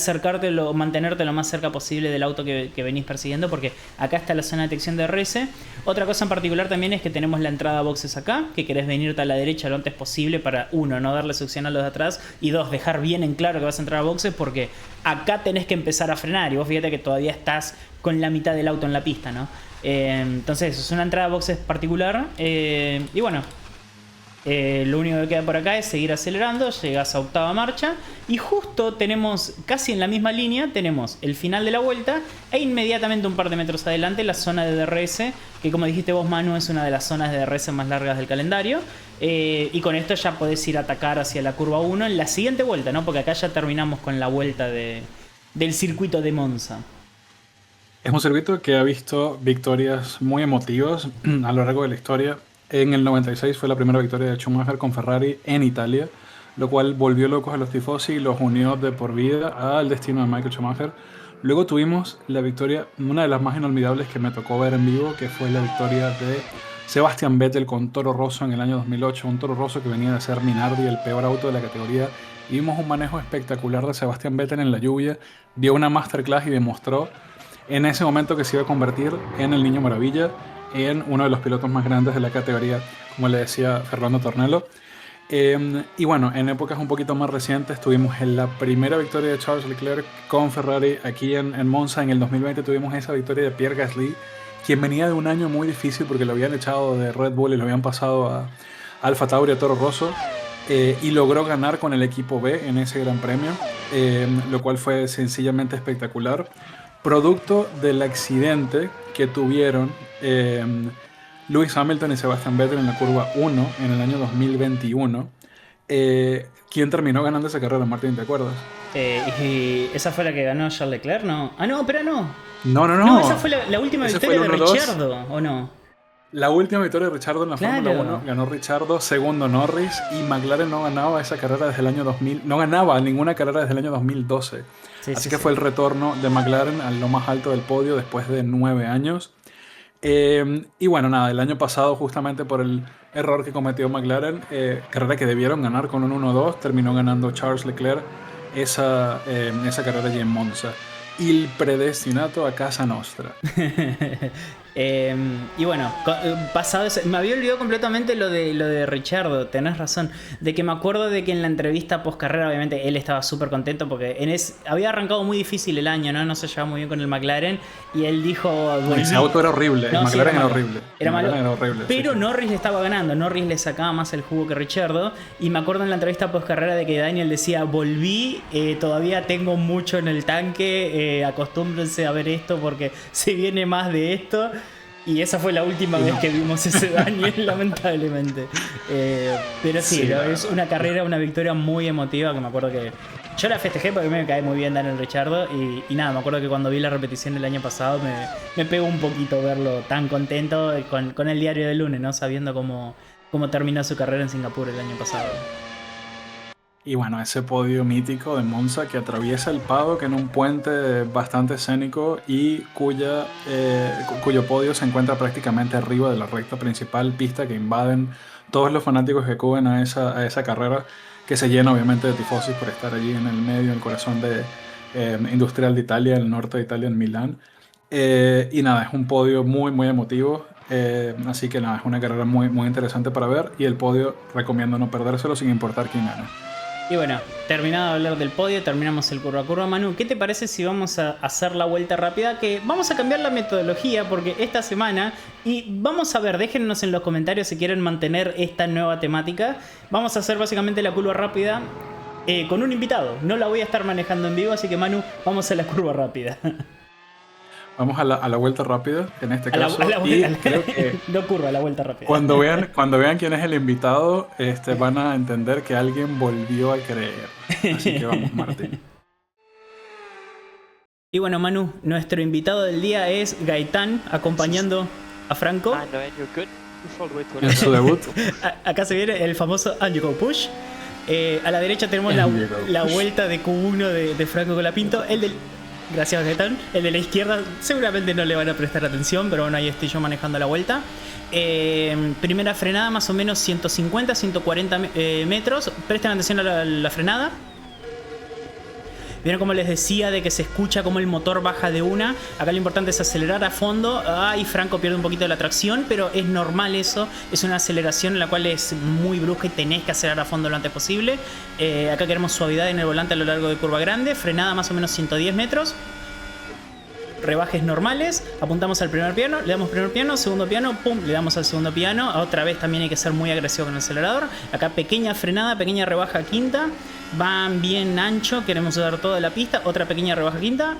mantenerte lo más cerca posible del auto que venís persiguiendo, porque acá está la zona de detección de RS. Otra cosa en particular también es que tenemos la entrada a boxes acá, que querés venirte a la derecha lo antes posible para, uno, no darle succión a los de atrás, y dos, dejar bien en claro que vas a entrar a boxes, porque acá tenés que empezar a frenar y vos fíjate que todavía estás con la mitad del auto en la pista, ¿no? Entonces es una entrada a boxes particular, y bueno, lo único que queda por acá es seguir acelerando. Llegas a octava marcha y justo tenemos, casi en la misma línea, tenemos el final de la vuelta e inmediatamente un par de metros adelante la zona de DRS, que como dijiste vos, Manu, es una de las zonas de DRS más largas del calendario, y con esto ya podés ir a atacar hacia la curva 1 en la siguiente vuelta, ¿no? Porque acá ya terminamos con la vuelta del circuito de Monza. Es un circuito que ha visto victorias muy emotivas a lo largo de la historia. En el 96 fue la primera victoria de Schumacher con Ferrari en Italia, lo cual volvió locos a los tifosi y los unió de por vida al destino de Michael Schumacher. Luego tuvimos la victoria, una de las más inolvidables que me tocó ver en vivo, que fue la victoria de Sebastian Vettel con Toro Rosso en el año 2008, un Toro Rosso que venía de ser Minardi, el peor auto de la categoría. Y vimos un manejo espectacular de Sebastian Vettel en la lluvia, dio una masterclass y demostró en ese momento que se iba a convertir en el Niño Maravilla, en uno de los pilotos más grandes de la categoría, como le decía Fernando Tornello. Y bueno, en épocas un poquito más recientes tuvimos la primera victoria de Charles Leclerc con Ferrari aquí en Monza. En el 2020 tuvimos esa victoria de Pierre Gasly, quien venía de un año muy difícil porque lo habían echado de Red Bull y lo habían pasado a Alfa Tauri, a Toro Rosso, y logró ganar con el equipo B en ese gran premio, lo cual fue sencillamente espectacular, producto del accidente que tuvieron Lewis Hamilton y Sebastian Vettel en la curva 1 en el año 2021. ¿Quién terminó ganando esa carrera, Martín? ¿Te acuerdas? ¿Y esa fue la que ganó Charles Leclerc? No. Ah, no, pero no. No. No, esa fue la última victoria de Ricciardo, ¿o no? La última victoria de Ricciardo en la Fórmula 1 ganó Ricciardo, segundo Norris, y McLaren no ganaba esa carrera desde el año 2000, no ganaba ninguna carrera desde el año 2012. Así que fue el retorno de McLaren a lo más alto del podio después de 9 años. Y bueno, nada, el año pasado, justamente por el error que cometió McLaren, carrera que debieron ganar con un 1-2, terminó ganando Charles Leclerc esa carrera allí en Monza. Il predestinato a casa nostra. Y bueno, pasado eso, me había olvidado completamente lo de Ricciardo, tenés razón, de que me acuerdo de que en la entrevista post carrera obviamente él estaba súper contento porque había arrancado muy difícil el año, ¿no? No se llevaba muy bien con el McLaren y él dijo... Ese auto era horrible, no, el McLaren sí, era horrible. Era malo, era horrible, pero sí. Norris le estaba ganando, Norris le sacaba más el jugo que Ricciardo, y me acuerdo en la entrevista post carrera de que Daniel decía, volví, todavía tengo mucho en el tanque, acostúmbrense a ver esto porque se viene más de esto. Y esa fue la última vez que vimos ese Daniel, lamentablemente. Pero sí, es una carrera, una victoria muy emotiva que me acuerdo que... Yo la festejé porque me cae muy bien Daniel Ricciardo y nada, me acuerdo que cuando vi la repetición el año pasado me pegó un poquito verlo tan contento con el diario del lunes, ¿no? Sabiendo cómo terminó su carrera en Singapur el año pasado. Y bueno, ese podio mítico de Monza que atraviesa el paddock en un puente bastante escénico y cuyo podio se encuentra prácticamente arriba de la recta principal, pista que invaden todos los fanáticos que acuden a esa carrera, que se llena obviamente de tifosis por estar allí en el medio, en el corazón de industrial de Italia, el norte de Italia, en Milán. Y nada, es un podio muy, muy emotivo. Así que nada, es una carrera muy, muy interesante para ver, y el podio recomiendo no perdérselo sin importar quién gane. Y bueno, terminado de hablar del podio, terminamos el curva a curva. Manu, ¿qué te parece si vamos a hacer la vuelta rápida? Que vamos a cambiar la metodología porque esta semana, y vamos a ver, déjennos en los comentarios si quieren mantener esta nueva temática. Vamos a hacer básicamente la curva rápida con un invitado. No la voy a estar manejando en vivo, así que Manu, vamos a la curva rápida. Vamos a la vuelta rápida, en este caso. Creo que no curva, a la vuelta rápida. Cuando vean quién es el invitado, van a entender que alguien volvió a creer. Así que vamos, Martín. Y bueno, Manu, nuestro invitado del día es Gaitán, acompañando a Franco. En su debut. Acá se viene el famoso And You Go Push. A la derecha tenemos la vuelta de Q1 de Franco Colapinto. Gracias, Getón. El de la izquierda seguramente no le van a prestar atención, pero bueno, ahí estoy yo manejando la vuelta. Primera frenada, más o menos 150, 140 metros. Presten atención a la frenada. Vieron como les decía de que se escucha como el motor baja de una. Acá lo importante es acelerar a fondo. Ay, Franco pierde un poquito de la tracción, pero es normal eso. Es una aceleración en la cual es muy brusca y tenés que acelerar a fondo lo antes posible. Acá queremos suavidad en el volante a lo largo de curva grande. Frenada más o menos 110 metros. Rebajes normales, apuntamos al primer piano, le damos primer piano, segundo piano, pum, le damos al segundo piano. Otra vez también hay que ser muy agresivo con el acelerador. Acá pequeña frenada, pequeña rebaja quinta. Van bien ancho, queremos usar toda la pista. Otra pequeña rebaja quinta.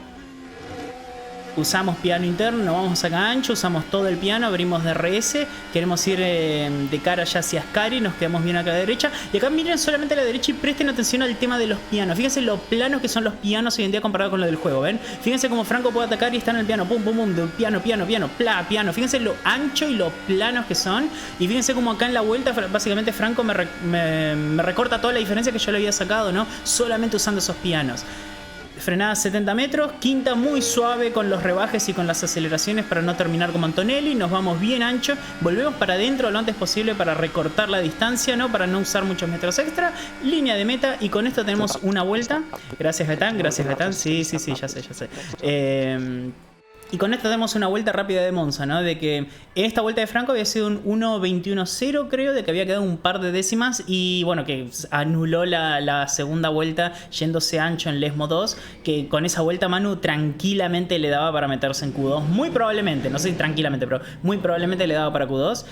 Usamos piano interno, nos vamos acá ancho, usamos todo el piano, abrimos DRS, queremos ir de cara ya hacia Ascari, nos quedamos bien acá a la derecha. Y acá miren solamente a la derecha y presten atención al tema de los pianos. Fíjense lo planos que son los pianos hoy en día comparado con lo del juego, ¿ven? Fíjense cómo Franco puede atacar y está en el piano, pum, pum, pum, de piano, piano, piano, pla, piano. Fíjense lo ancho y lo planos que son. Y fíjense cómo acá en la vuelta, básicamente Franco me recorta toda la diferencia que yo le había sacado, ¿no? Solamente usando esos pianos. Frenada 70 metros, quinta muy suave con los rebajes y con las aceleraciones para no terminar como Antonelli. Nos vamos bien ancho, volvemos para adentro lo antes posible para recortar la distancia, ¿no? Para no usar muchos metros extra. Línea de meta y con esto tenemos una vuelta. Gracias, Gaetán, gracias, Gaetán. Sí, ya sé. Y con esto tenemos una vuelta rápida de Monza, ¿no? De que en esta vuelta de Franco había sido un 1.21.0, creo, de que había quedado un par de décimas y bueno, que anuló la segunda vuelta yéndose ancho en Lesmo 2, que con esa vuelta Manu tranquilamente le daba para meterse en Q2, muy probablemente, no sé si tranquilamente, pero muy probablemente le daba para Q2.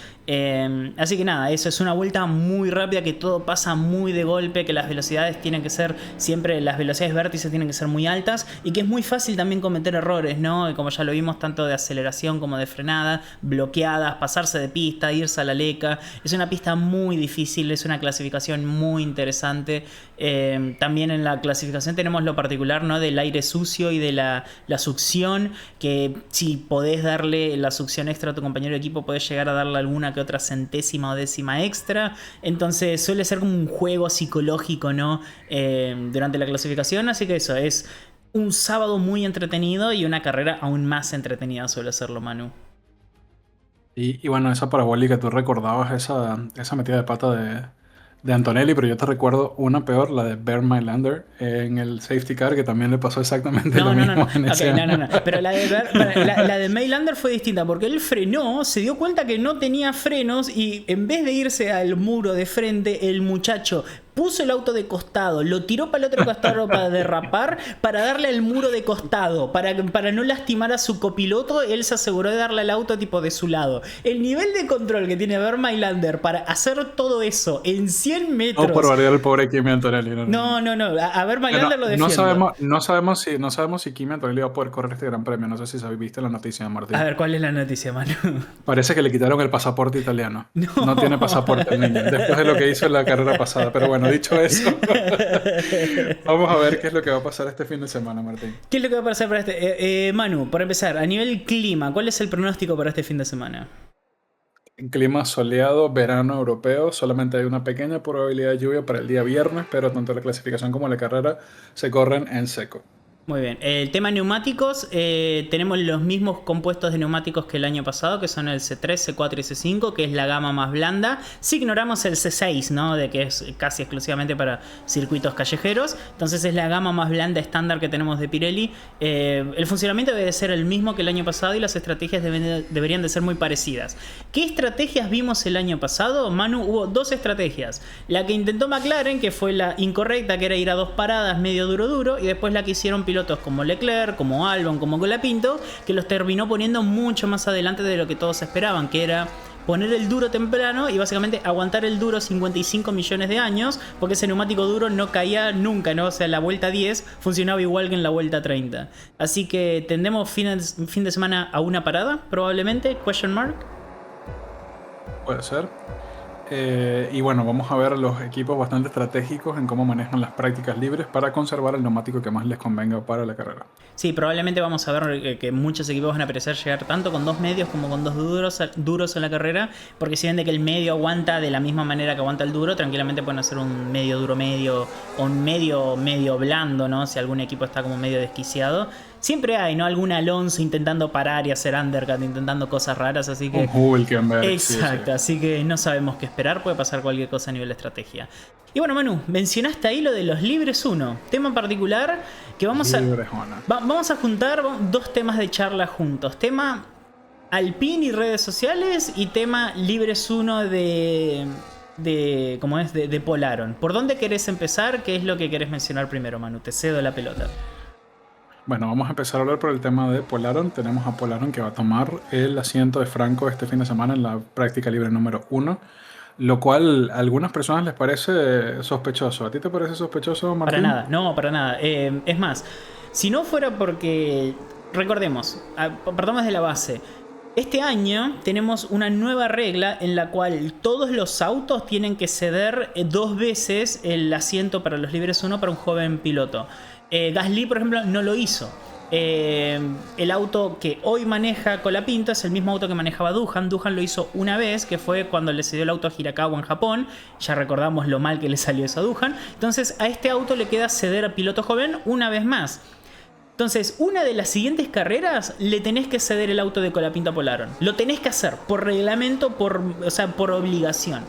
Así que nada, eso es una vuelta muy rápida, que todo pasa muy de golpe, que las velocidades tienen que ser siempre, las velocidades vértices tienen que ser muy altas y que es muy fácil también cometer errores, ¿no? Como ya lo vimos, tanto de aceleración como de frenada, bloqueadas, pasarse de pista, irse a la leca. Es una pista muy difícil, es una clasificación muy interesante. También en la clasificación tenemos lo particular, ¿no? Del aire sucio y de la succión, que si podés darle la succión extra a tu compañero de equipo, podés llegar a darle alguna que otra centésima o décima extra. Entonces suele ser como un juego psicológico, ¿no? Durante la clasificación, así que eso es un sábado muy entretenido y una carrera aún más entretenida suele serlo, Manu. Y bueno, esa parabólica, tú recordabas esa metida de pata de Antonelli, pero yo te recuerdo una peor, la de Bernd Maylander en el safety car, que también le pasó exactamente lo mismo en ese año. No. Pero la de Maylander fue distinta, porque él frenó, se dio cuenta que no tenía frenos y en vez de irse al muro de frente, el muchacho puso el auto de costado, lo tiró para el otro costado para derrapar, para darle al muro de costado, para no lastimar a su copiloto. Él se aseguró de darle al auto tipo de su lado. El nivel de control que tiene Bernd Maylander para hacer todo eso en 100 metros. No por variar el pobre Kimi Antonelli. No. A Bernd Maylander lo defiendo. No sabemos si Kimi Antonelli va a poder correr este gran premio. No sé si viste la noticia, Martín. A ver, ¿cuál es la noticia, Manu? Parece que le quitaron el pasaporte italiano. No tiene pasaporte el niño, después de lo que hizo en la carrera pasada. Pero bueno, dicho eso, vamos a ver qué es lo que va a pasar este fin de semana, Martín. ¿Qué es lo que va a pasar para Manu, para empezar, a nivel clima, ¿cuál es el pronóstico para este fin de semana? En clima soleado, verano europeo, solamente hay una pequeña probabilidad de lluvia para el día viernes, pero tanto la clasificación como la carrera se corren en seco. Muy bien. El tema neumáticos, tenemos los mismos compuestos de neumáticos que el año pasado, que son el C3, C4 y C5, que es la gama más blanda. Si ignoramos el C6, ¿no? De que es casi exclusivamente para circuitos callejeros. Entonces es la gama más blanda estándar que tenemos de Pirelli. El funcionamiento debe ser el mismo que el año pasado y las estrategias deberían de ser muy parecidas. ¿Qué estrategias vimos el año pasado? Manu, hubo dos estrategias. La que intentó McLaren, que fue la incorrecta, que era ir a dos paradas medio duro, y después la que hicieron pilotos como Leclerc, como Albon, como Colapinto, que los terminó poniendo mucho más adelante de lo que todos esperaban, que era poner el duro temprano y básicamente aguantar el duro 55 millones de años, porque ese neumático duro no caía nunca, ¿no? O sea, la vuelta 10 funcionaba igual que en la vuelta 30. Así que tendremos fin de semana a una parada, probablemente, question mark. Puede ser. Y bueno, vamos a ver los equipos bastante estratégicos en cómo manejan las prácticas libres para conservar el neumático que más les convenga para la carrera. Sí, probablemente vamos a ver que muchos equipos van a parecer llegar tanto con dos medios como con dos duros en la carrera, porque si ven de que el medio aguanta de la misma manera que aguanta el duro, tranquilamente pueden hacer un medio duro medio o un medio blando, ¿no? Si algún equipo está como medio desquiciado. siempre hay, ¿no? Algún Alonso intentando parar y hacer undercut, intentando cosas raras, así que... Un Hülkenberg. Exacto, sí. así que no sabemos qué esperar, puede pasar cualquier cosa a nivel de estrategia. Y bueno, Manu, mencionaste ahí lo de los Libres 1, tema en particular que vamos a juntar dos temas de charla juntos. Tema Alpine y redes sociales y tema Libres 1 de Polaron. ¿Por dónde querés empezar? ¿Qué es lo que querés mencionar primero, Manu? Te cedo la pelota. Bueno, vamos a empezar a hablar por el tema de Polaron. Tenemos a Polaron que va a tomar el asiento de Franco este fin de semana en la práctica libre número 1, lo cual a algunas personas les parece sospechoso. ¿A ti te parece sospechoso, Martín? Para nada, no, para nada. Es más, si no fuera porque, recordemos, partamos de la base. Este año tenemos una nueva regla en la cual todos los autos tienen que ceder 2 veces el asiento para los Libres 1 para un joven piloto. Gasly, por ejemplo, no lo hizo. El auto que hoy maneja Colapinto es el mismo auto que manejaba Duhan. Duhan lo hizo una vez, que fue cuando le cedió el auto a Hirakawa en Japón. Ya recordamos lo mal que le salió eso a Duhan. Entonces a este auto le queda ceder a piloto joven una vez más. Entonces, una de las siguientes carreras le tenés que ceder el auto de Colapinto a Polaron. Lo tenés que hacer por reglamento, por obligación.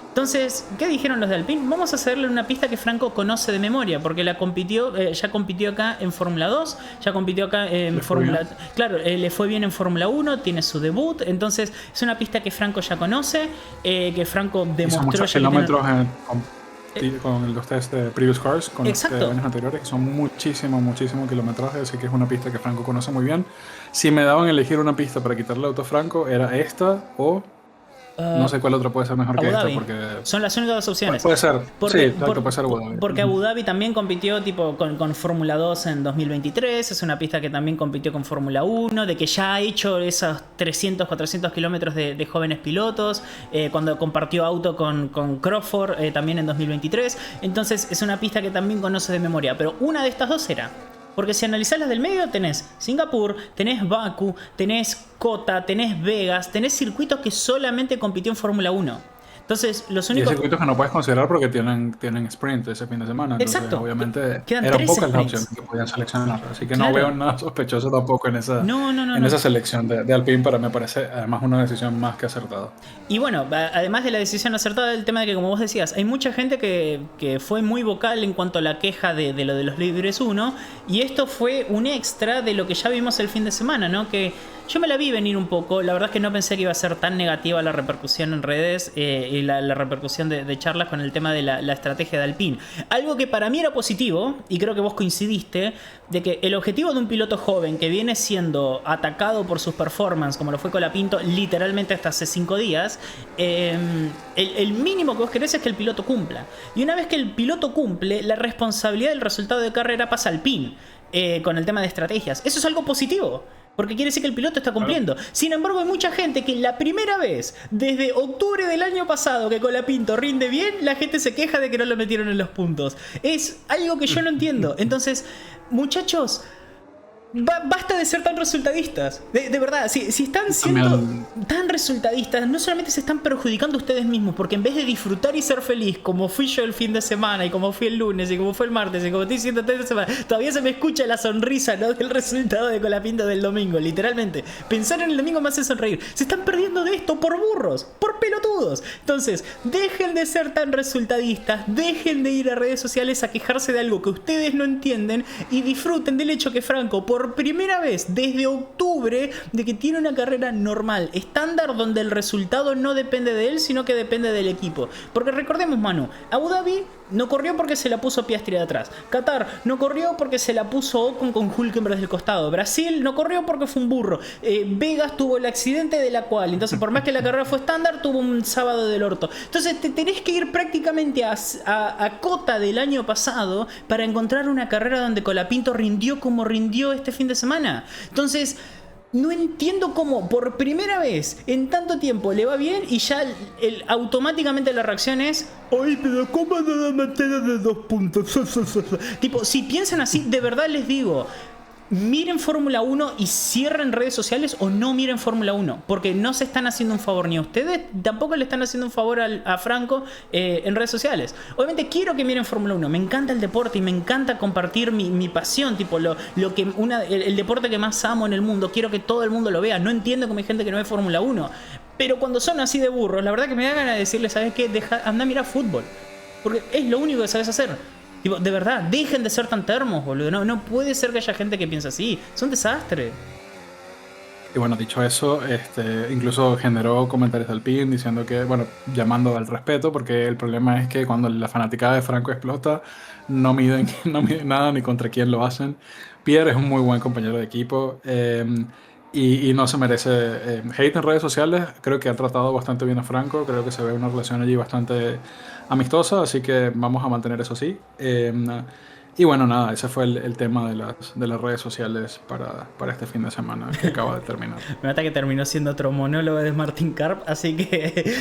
Entonces, ¿qué dijeron los de Alpine? Vamos a hacerle una pista que Franco conoce de memoria, porque ya compitió acá en Fórmula 2, ya compitió acá en Fórmula... Claro, le fue bien en Fórmula 1, tiene su debut, entonces es una pista que Franco ya conoce, que Franco demostró... Muchos kilómetros con los test de Previous Cars, con los años anteriores, que son muchísimo kilometraje, así que es una pista que Franco conoce muy bien. Si me daban a elegir una pista para quitarle el auto a Franco, era esta o... no sé cuál otra puede ser mejor que esta, porque... Son las únicas dos opciones. Puede ser, puede ser Abu Dhabi. Porque Abu Dhabi también compitió con Fórmula 2 en 2023, es una pista que también compitió con Fórmula 1, de que ya ha hecho esos 300, 400 kilómetros de jóvenes pilotos, cuando compartió auto con Crawford también en 2023, entonces es una pista que también conoce de memoria, pero una de estas dos era... Porque si analizás las del medio, tenés Singapur, tenés Baku, tenés Kota, tenés Vegas, tenés circuitos que solamente compitió en Fórmula 1. Entonces, los únicos... Y hay circuitos que no puedes considerar porque tienen sprint ese fin de semana. Entonces, exacto. Obviamente, quedan eran pocas sprints. las opciones que podían seleccionar. Así que claro. no veo nada sospechoso tampoco en esa, esa selección de Alpine. Para mí me parece además una decisión más que acertada. Y bueno, además de la decisión acertada, el tema de que, como vos decías, hay mucha gente que fue muy vocal en cuanto a la queja de lo de los Libres 1. Y esto fue un extra de lo que ya vimos el fin de semana, ¿no? Que yo me la vi venir un poco. La verdad es que no pensé que iba a ser tan negativa la repercusión en redes y la repercusión de charlas con el tema de la estrategia de Alpine. Algo que para mí era positivo, y creo que vos coincidiste, de que el objetivo de un piloto joven que viene siendo atacado por sus performances, como lo fue Colapinto, literalmente hasta hace 5 días, el mínimo que vos querés es que el piloto cumpla. Y una vez que el piloto cumple, la responsabilidad del resultado de carrera pasa al Alpine, con el tema de estrategias. Eso es algo positivo, porque quiere decir que el piloto está cumpliendo. Sin embargo, hay mucha gente que la primera vez, desde octubre del año pasado, que Colapinto rinde bien, la gente se queja de que no lo metieron en los puntos. Es algo que yo no entiendo. Entonces, muchachos, basta de ser tan resultadistas. De verdad, si están siendo tan resultadistas, no solamente se están perjudicando ustedes mismos, porque en vez de disfrutar y ser feliz, como fui yo el fin de semana, y como fui el lunes, y como fue el martes, y como estoy diciendo toda esta semana, todavía se me escucha la sonrisa, ¿no?, del resultado de Colapinto del domingo, literalmente. Pensar en el domingo me hace sonreír. Se están perdiendo de esto por burros, por pelotudos. Entonces, dejen de ser tan resultadistas, dejen de ir a redes sociales a quejarse de algo que ustedes no entienden, y disfruten del hecho que Franco, por primera vez desde octubre, de que tiene una carrera normal, estándar, donde el resultado no depende de él, sino que depende del equipo. Porque recordemos, Manu, Abu Dhabi no corrió porque se la puso Piastri de atrás. Qatar no corrió porque se la puso Ocon con Hülkenberg desde el costado. Brasil no corrió porque fue un burro. Vegas tuvo el accidente de la cual, entonces por más que la carrera fue estándar, tuvo un sábado del orto. Entonces te tenés que ir prácticamente a Cota del año pasado para encontrar una carrera donde Colapinto rindió como rindió este fin de semana. Entonces, no entiendo cómo por primera vez en tanto tiempo le va bien y ya automáticamente la reacción es: ¡ay, pero cómo no da materia de 2 puntos! Tipo, si piensan así, de verdad les digo, miren Fórmula 1 y cierren redes sociales o no miren Fórmula 1, porque no se están haciendo un favor ni a ustedes, tampoco le están haciendo un favor a Franco en redes sociales. Obviamente quiero que miren Fórmula 1, me encanta el deporte y me encanta compartir mi pasión, tipo el deporte que más amo en el mundo, quiero que todo el mundo lo vea, no entiendo cómo hay gente que no ve Fórmula 1, pero cuando son así de burros, la verdad que me da ganas de decirles, ¿sabes qué? Anda a mirar fútbol, porque es lo único que sabes hacer. Tipo, de verdad, dejen de ser tan termos, boludo. No puede ser que haya gente que piense así. Es un desastre. Y bueno, dicho eso, incluso generó comentarios del PIN diciendo que, bueno, llamando al respeto, porque el problema es que cuando la fanaticada de Franco explota, no miden nada ni contra quién lo hacen. Pierre es un muy buen compañero de equipo y no se merece hate en redes sociales. Creo que ha tratado bastante bien a Franco, creo que se ve una relación allí bastante amistosa, así que vamos a mantener eso así. Y bueno, nada, ese fue el tema de las redes sociales para este fin de semana que acaba de terminar. Me nota que terminó siendo otro monólogo de Martin Karp, así que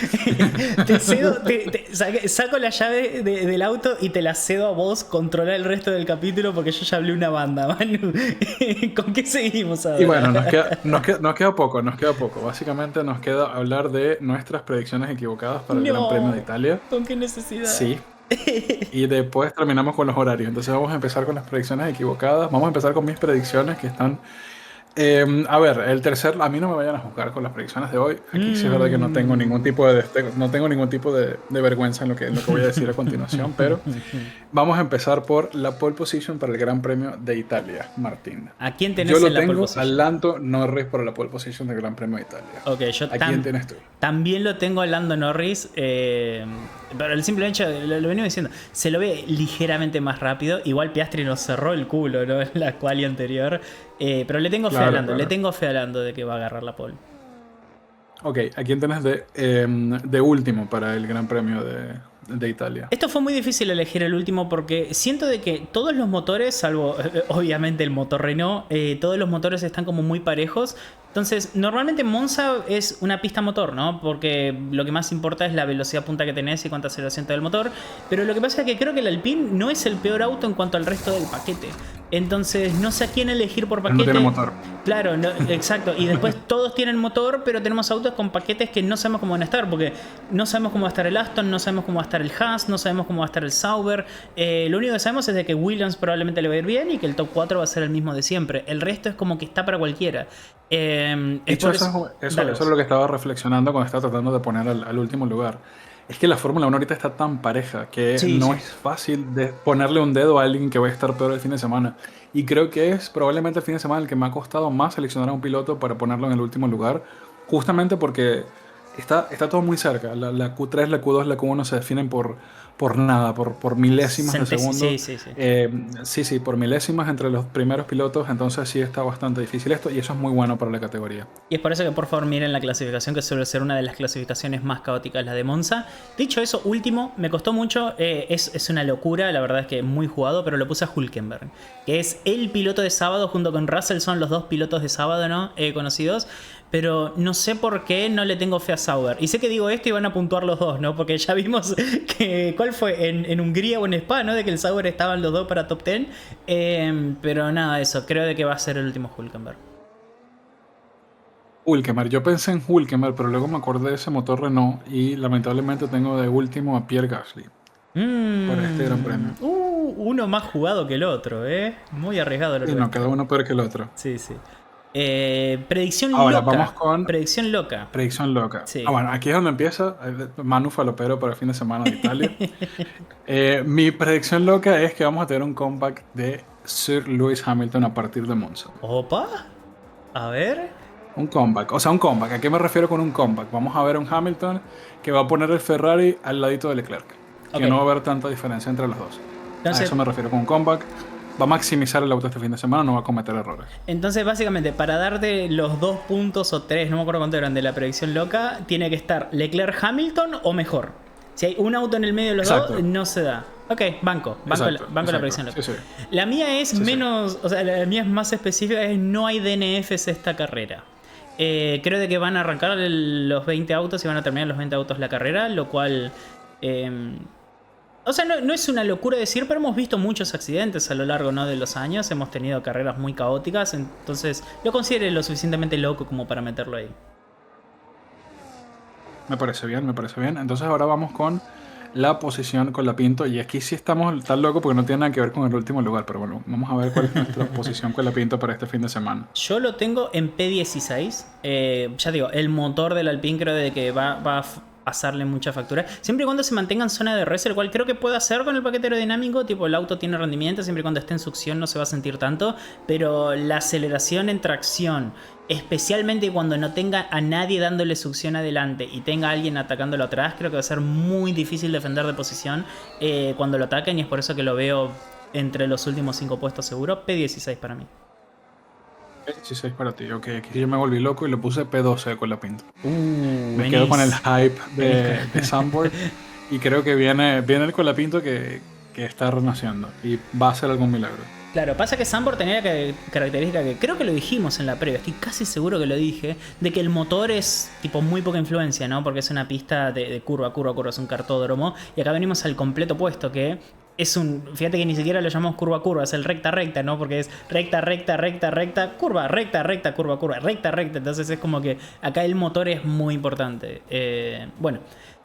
saco la llave del auto y te la cedo a vos, controlar el resto del capítulo porque yo ya hablé una banda, Manu. ¿Con qué seguimos ahora? Y bueno, nos queda poco. Básicamente nos queda hablar de nuestras predicciones equivocadas para el Gran Premio de Italia. ¿Con qué necesidad? Sí. Y después terminamos con los horarios. Entonces vamos a empezar con las predicciones equivocadas. Vamos a empezar con mis predicciones que están... a ver, a mí no me vayan a juzgar con las predicciones de hoy. Aquí sí es verdad que no tengo ningún tipo de vergüenza en lo que voy a decir a continuación, pero vamos a empezar por la pole position para el Gran Premio de Italia, Martín. ¿A quién tenés en la pole position? Yo lo tengo a Lando Norris para la pole position del Gran Premio de Italia. Okay, ¿A quién tienes tú? También lo tengo a Lando Norris, pero el simple hecho, lo venía diciendo, se lo ve ligeramente más rápido. Igual Piastri nos cerró el culo, ¿no? En la quali anterior. Pero le tengo fe a Lando, le tengo fe a Lando de que va a agarrar la pole. Ok, ¿a quién tenés de último para el Gran Premio de Italia? Esto fue muy difícil elegir el último porque siento de que todos los motores, salvo obviamente el motor Renault, todos los motores están como muy parejos. Entonces, normalmente Monza es una pista motor, ¿no? Porque lo que más importa es la velocidad punta que tenés y cuánta aceleración te da el motor. Pero lo que pasa es que creo que el Alpine no es el peor auto en cuanto al resto del paquete. Entonces, no sé a quién elegir por paquete. No tiene motor. Claro, no, exacto. Y después todos tienen motor, pero tenemos autos con paquetes que no sabemos cómo van a estar. Porque no sabemos cómo va a estar el Aston, no sabemos cómo va a estar el Haas, no sabemos cómo va a estar el Sauber. Lo único que sabemos es de que Williams probablemente le va a ir bien y que el top 4 va a ser el mismo de siempre. El resto es como que está para cualquiera. Eso es lo que estaba reflexionando cuando estaba tratando de poner al último lugar. Es que la Fórmula 1 ahorita está tan pareja que es fácil de ponerle un dedo a alguien que va a estar peor el fin de semana. Y creo que es probablemente el fin de semana el que me ha costado más seleccionar a un piloto para ponerlo en el último lugar. Justamente porque está todo muy cerca. La Q3, la Q2, la Q1 se definen por nada, por milésimas de segundo. Sí, por milésimas entre los primeros pilotos. Entonces sí está bastante difícil esto y eso es muy bueno para la categoría. Y es por eso que por favor miren la clasificación, que suele ser una de las clasificaciones más caóticas, la de Monza. Dicho eso, último, me costó mucho, es una locura, la verdad es que muy jugado, pero lo puse a Hülkenberg, que es el piloto de sábado junto con Russell, son los dos pilotos de sábado, ¿no? Conocidos. Pero no sé por qué no le tengo fe a Sauber. Y sé que digo esto y van a puntuar los dos, ¿no? Porque ya vimos que... ¿Cuál fue? En Hungría o en Spa, ¿no? De que el Sauber estaban los dos para top 10. Pero nada, eso. Creo de que va a ser el último Hülkenberg. Hülkenberg. Yo pensé en Hülkenberg, pero luego me acordé de ese motor Renault y lamentablemente tengo de último a Pierre Gasly. Para este Gran Premio. Uno más jugado que el otro, ¿eh? Muy arriesgado. Y no, cada uno peor que el otro. Sí. Predicción Ahora, loca. vamos con Predicción loca. Sí. Bueno, aquí es donde empieza Manu Falopero para el fin de semana de Italia. Mi predicción loca es que vamos a tener un comeback de Sir Lewis Hamilton a partir de Monza. Opa, a ver. Un comeback. ¿A qué me refiero con un comeback? Vamos a ver un Hamilton que va a poner el Ferrari al ladito de Leclerc. Que no va a haber tanta diferencia entre los dos. Entonces, a eso me refiero con un comeback. Va a maximizar el auto este fin de semana, no va a cometer errores. Entonces, básicamente, para darte los 2 puntos o 3, no me acuerdo cuánto eran de la predicción loca, tiene que estar Leclerc-Hamilton o mejor. Si hay un auto en el medio de los dos, no se da. Ok, banco la predicción loca. Sí. La mía es menos, o sea, la mía es más específica, es no hay DNFs esta carrera. Creo de que van a arrancar los 20 autos y van a terminar los 20 autos la carrera, lo cual... O sea, no es una locura decir, pero hemos visto muchos accidentes a lo largo, ¿no?, de los años. Hemos tenido carreras muy caóticas, entonces lo considero lo suficientemente loco como para meterlo ahí. Me parece bien, me parece bien. Entonces ahora vamos con la posición con la Pinto. Y aquí sí estamos tan locos porque no tiene nada que ver con el último lugar. Pero bueno, vamos a ver cuál es nuestra posición con la Pinto para este fin de semana. Yo lo tengo en P16. Ya digo, el motor del Alpine creo de que va a pasarle mucha factura. Siempre y cuando se mantenga en zona de res, el cual creo que puede hacer con el paquete aerodinámico. Tipo, el auto tiene rendimiento, siempre y cuando esté en succión no se va a sentir tanto. Pero la aceleración en tracción, especialmente cuando no tenga a nadie dándole succión adelante y tenga a alguien atacándolo atrás, creo que va a ser muy difícil defender de posición cuando lo ataquen. Y es por eso que lo veo entre los últimos 5 puestos seguro. P16 para mí. P16 para ti, ok. Aquí yo me volví loco y le puse P12 con la Pinto. Me Venís. quedo con el hype de Zandvoort. Y creo que viene el Colapinto que está renaciendo. Y va a ser algún milagro. Claro, pasa que Zandvoort tenía la característica que creo que lo dijimos en la previa, estoy casi seguro que lo dije, de que el motor es tipo muy poca influencia, ¿no? Porque es una pista de curva, es un cartódromo. Y acá venimos al completo opuesto, que es fíjate que ni siquiera lo llamamos curva, es el recta, ¿no? Porque es recta, curva, recta, curva, recta. Entonces es como que acá el motor es muy importante. Bueno,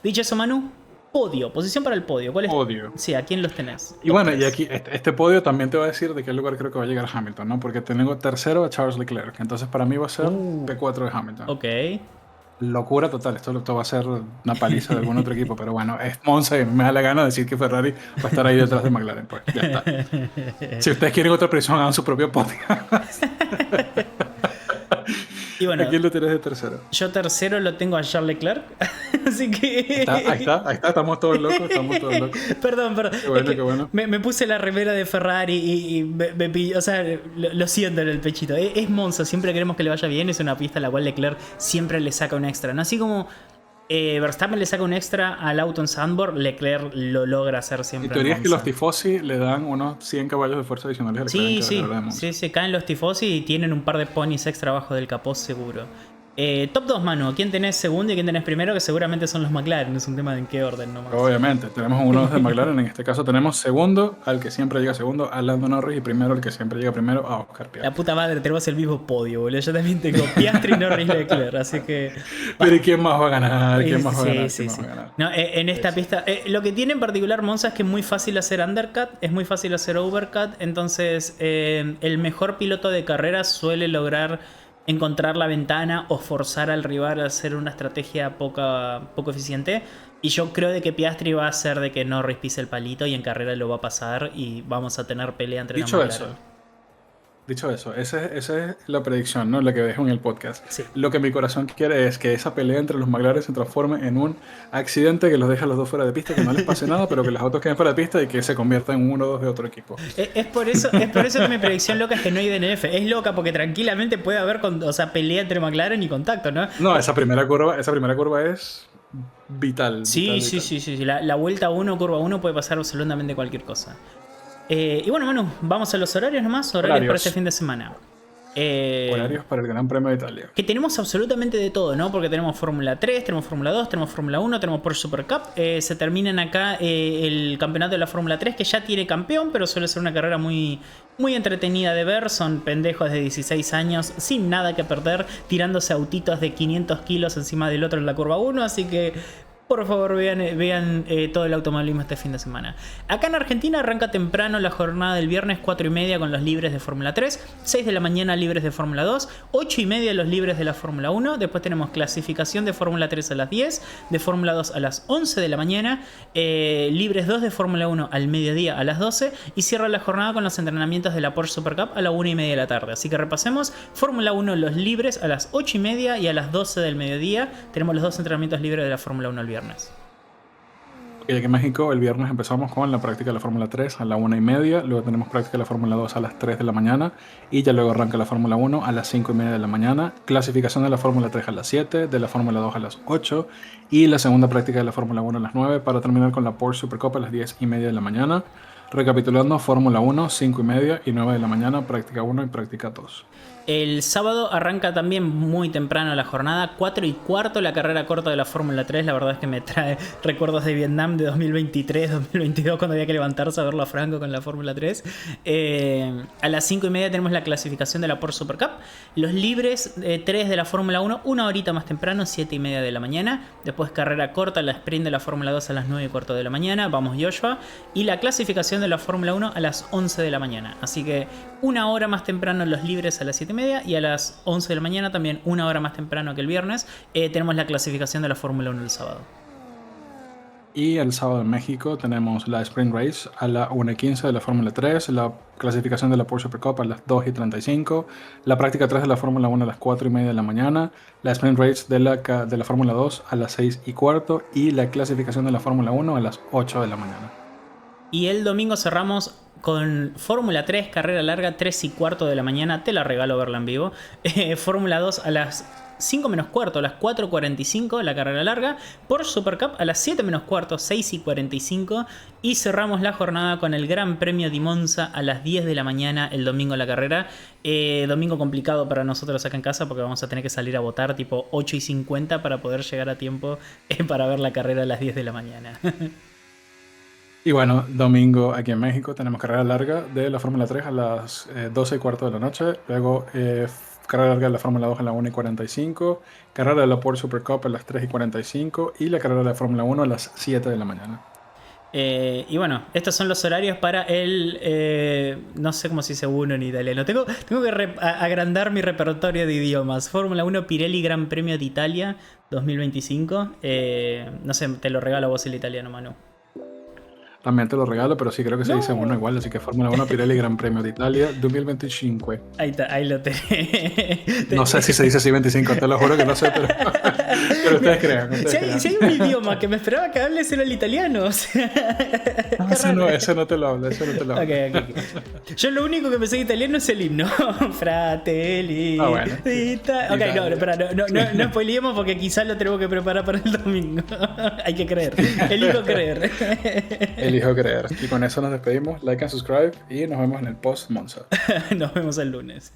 dicho eso, Manu, podio, posición para el podio. ¿Cuál es? Podio. Sí, ¿a quién los tenés? Y bueno, y aquí este podio también te va a decir de qué lugar creo que va a llegar Hamilton, ¿no? Porque tengo tercero a Charles Leclerc. Entonces para mí va a ser P4 de Hamilton. Ok. Locura total, esto va a ser una paliza de algún otro equipo, pero bueno, es Monza y me da la gana decir que Ferrari va a estar ahí detrás de McLaren, pues ya está. Si ustedes quieren otra presión, hagan su propio podcast. Y bueno, ¿A quién lo tenés de tercero? Yo tercero lo tengo a Charles Leclerc, así que... Ahí está, estamos todos locos, Perdón. Qué bueno. Me puse la remera de Ferrari y me pilló, o sea, lo siento en el pechito. Es Monza, siempre queremos que le vaya bien, es una pista a la cual Leclerc siempre le saca un extra, ¿no? Así como Verstappen le saca un extra al auto en Zandvoort, Leclerc lo logra hacer siempre. Y teoría es que los tifosi le dan unos 100 caballos de fuerza adicionales a Leclerc. Sí, caen los tifosi y tienen un par de ponis extra abajo del capó seguro. Top 2, Manu. ¿Quién tenés segundo y quién tenés primero? Que seguramente son los McLaren. Es un tema de en qué orden nomás. Obviamente. Tenemos uno de McLaren. En este caso tenemos segundo al que siempre llega segundo, a Lando Norris. Y primero al que siempre llega primero, a Oscar Piastri. La puta madre, tenemos el mismo podio, boludo. Yo también tengo Piastri, Norris, Leclerc. Así que... Pero ¿y quién más va a ganar? Sí. No, en esta pista... lo que tiene en particular Monza es que es muy fácil hacer undercut. Es muy fácil hacer overcut. Entonces, el mejor piloto de carrera suele lograr encontrar la ventana o forzar al rival a hacer una estrategia poco eficiente. Y yo creo de que Piastri va a hacer de que Norris pise el palito y en carrera lo va a pasar y vamos a tener pelea entre los McLaren. Dicho eso, esa es la predicción, ¿no? La que dejo en el podcast. Sí. Lo que mi corazón quiere es que esa pelea entre los McLaren se transforme en un accidente que los deje a los dos fuera de pista, que no les pase nada, pero que los autos queden fuera de pista y que se convierta en 1 o 2 de otro equipo. Es por eso que mi predicción loca es que no hay DNF. Es loca porque tranquilamente puede haber pelea entre McLaren y contacto, ¿no? No, esa primera curva es vital. Sí. La vuelta 1, curva 1 puede pasar absolutamente cualquier cosa. Y bueno, Manu, vamos a los horarios nomás. Horarios para este fin de semana. Horarios para el Gran Premio de Italia. Que tenemos absolutamente de todo, ¿no? Porque tenemos Fórmula 3, tenemos Fórmula 2, tenemos Fórmula 1, tenemos Porsche Super Cup. Se terminan acá el campeonato de la Fórmula 3, que ya tiene campeón, pero suele ser una carrera muy entretenida de ver. Son pendejos de 16 años sin nada que perder, tirándose autitos de 500 kilos encima del otro en la curva 1, así que... Por favor, vean todo el automovilismo este fin de semana. Acá en Argentina arranca temprano la jornada del viernes, 4:30 con los libres de Fórmula 3, 6 de la mañana libres de Fórmula 2, 8:30 los libres de la Fórmula 1, después tenemos clasificación de Fórmula 3 a las 10, de Fórmula 2 a las 11 de la mañana, libres 2 de Fórmula 1 al mediodía a las 12 y cierra la jornada con los entrenamientos de la Porsche Super Cup a la 1:30 de la tarde. Así que repasemos, Fórmula 1 los libres a las 8:30 y a las 12 del mediodía tenemos los dos entrenamientos libres de la Fórmula 1 el viernes. Aquí en México el viernes empezamos con la práctica de la Fórmula 3 a la 1:30, luego tenemos práctica de la Fórmula 2 a las 3 de la mañana y ya luego arranca la Fórmula 1 a las 5:30 de la mañana, clasificación de la Fórmula 3 a las 7, de la Fórmula 2 a las 8 y la segunda práctica de la Fórmula 1 a las 9 para terminar con la Porsche Super Cup a las 10:30 de la mañana. Recapitulando, Fórmula 1, 5:30 y 9 de la mañana, práctica 1 y práctica 2. El sábado arranca también muy temprano la jornada, 4:15 la carrera corta de la Fórmula 3. La verdad es que me trae recuerdos de Vietnam de 2023, 2022, cuando había que levantarse a verlo a Franco con la Fórmula 3. A las 5:30 tenemos la clasificación de la Porsche Super Cup. Los libres 3 de la Fórmula 1, una horita más temprano, 7:30 de la mañana. Después carrera corta, la sprint de la Fórmula 2 a las 9:15 de la mañana. Vamos Joshua. Y la clasificación de la Fórmula 1 a las 11 de la mañana. Así que una hora más temprano los libres a las 7:30 y a las 11 de la mañana, también una hora más temprano que el viernes, tenemos la clasificación de la Fórmula 1 el sábado. Y el sábado en México tenemos la Sprint Race a las 1:15 de la Fórmula 3, la clasificación de la Porsche Super Cup a las 2:35, la práctica 3 de la Fórmula 1 a las 4:30 de la mañana, la Sprint Race de la Fórmula 2 a las 6:15 y la clasificación de la Fórmula 1 a las 8 de la mañana. Y el domingo cerramos con Fórmula 3, carrera larga, 3:15 de la mañana. Te la regalo verla en vivo. Fórmula 2 a las 5:15, a las 4:45, la carrera larga. Por Super Cup a las 7:15, 6:45. Y cerramos la jornada con el Gran Premio de Monza a las 10 de la mañana el domingo la carrera. Domingo complicado para nosotros acá en casa porque vamos a tener que salir a votar tipo 8:50 para poder llegar a tiempo para ver la carrera a las 10 de la mañana. Y bueno, domingo aquí en México tenemos carrera larga de la Fórmula 3 a las 12:15 de la noche. Luego carrera larga de la Fórmula 2 a las 1:45. Carrera de la Porsche Super Cup a las 3:45. Y la carrera de la Fórmula 1 a las 7 de la mañana. Y bueno, estos son los horarios para el... no sé cómo se dice uno en italiano. Tengo que agrandar mi repertorio de idiomas. Fórmula 1 Pirelli Gran Premio de Italia 2025. No sé, te lo regalo a vos el italiano, Manu. También te lo regalo, pero sí creo que se dice uno igual, así que Fórmula 1 Pirelli Gran Premio de Italia 2025. Ahí está, ahí lo tenés. No sé si se dice así 25, te lo juro que no sé, pero ustedes crean. Si hay un idioma que me esperaba que hables era el italiano. O sea, ese no te lo hablo, Okay. Yo lo único que me sé de italiano es el himno. Fratelli. Ah, bueno. No spoileemos porque quizás lo tenemos que preparar para el domingo. Hay que creer. Elijo creer. Elijo creer. Y con eso nos despedimos. Like and subscribe y nos vemos en el post Monza. Nos vemos el lunes.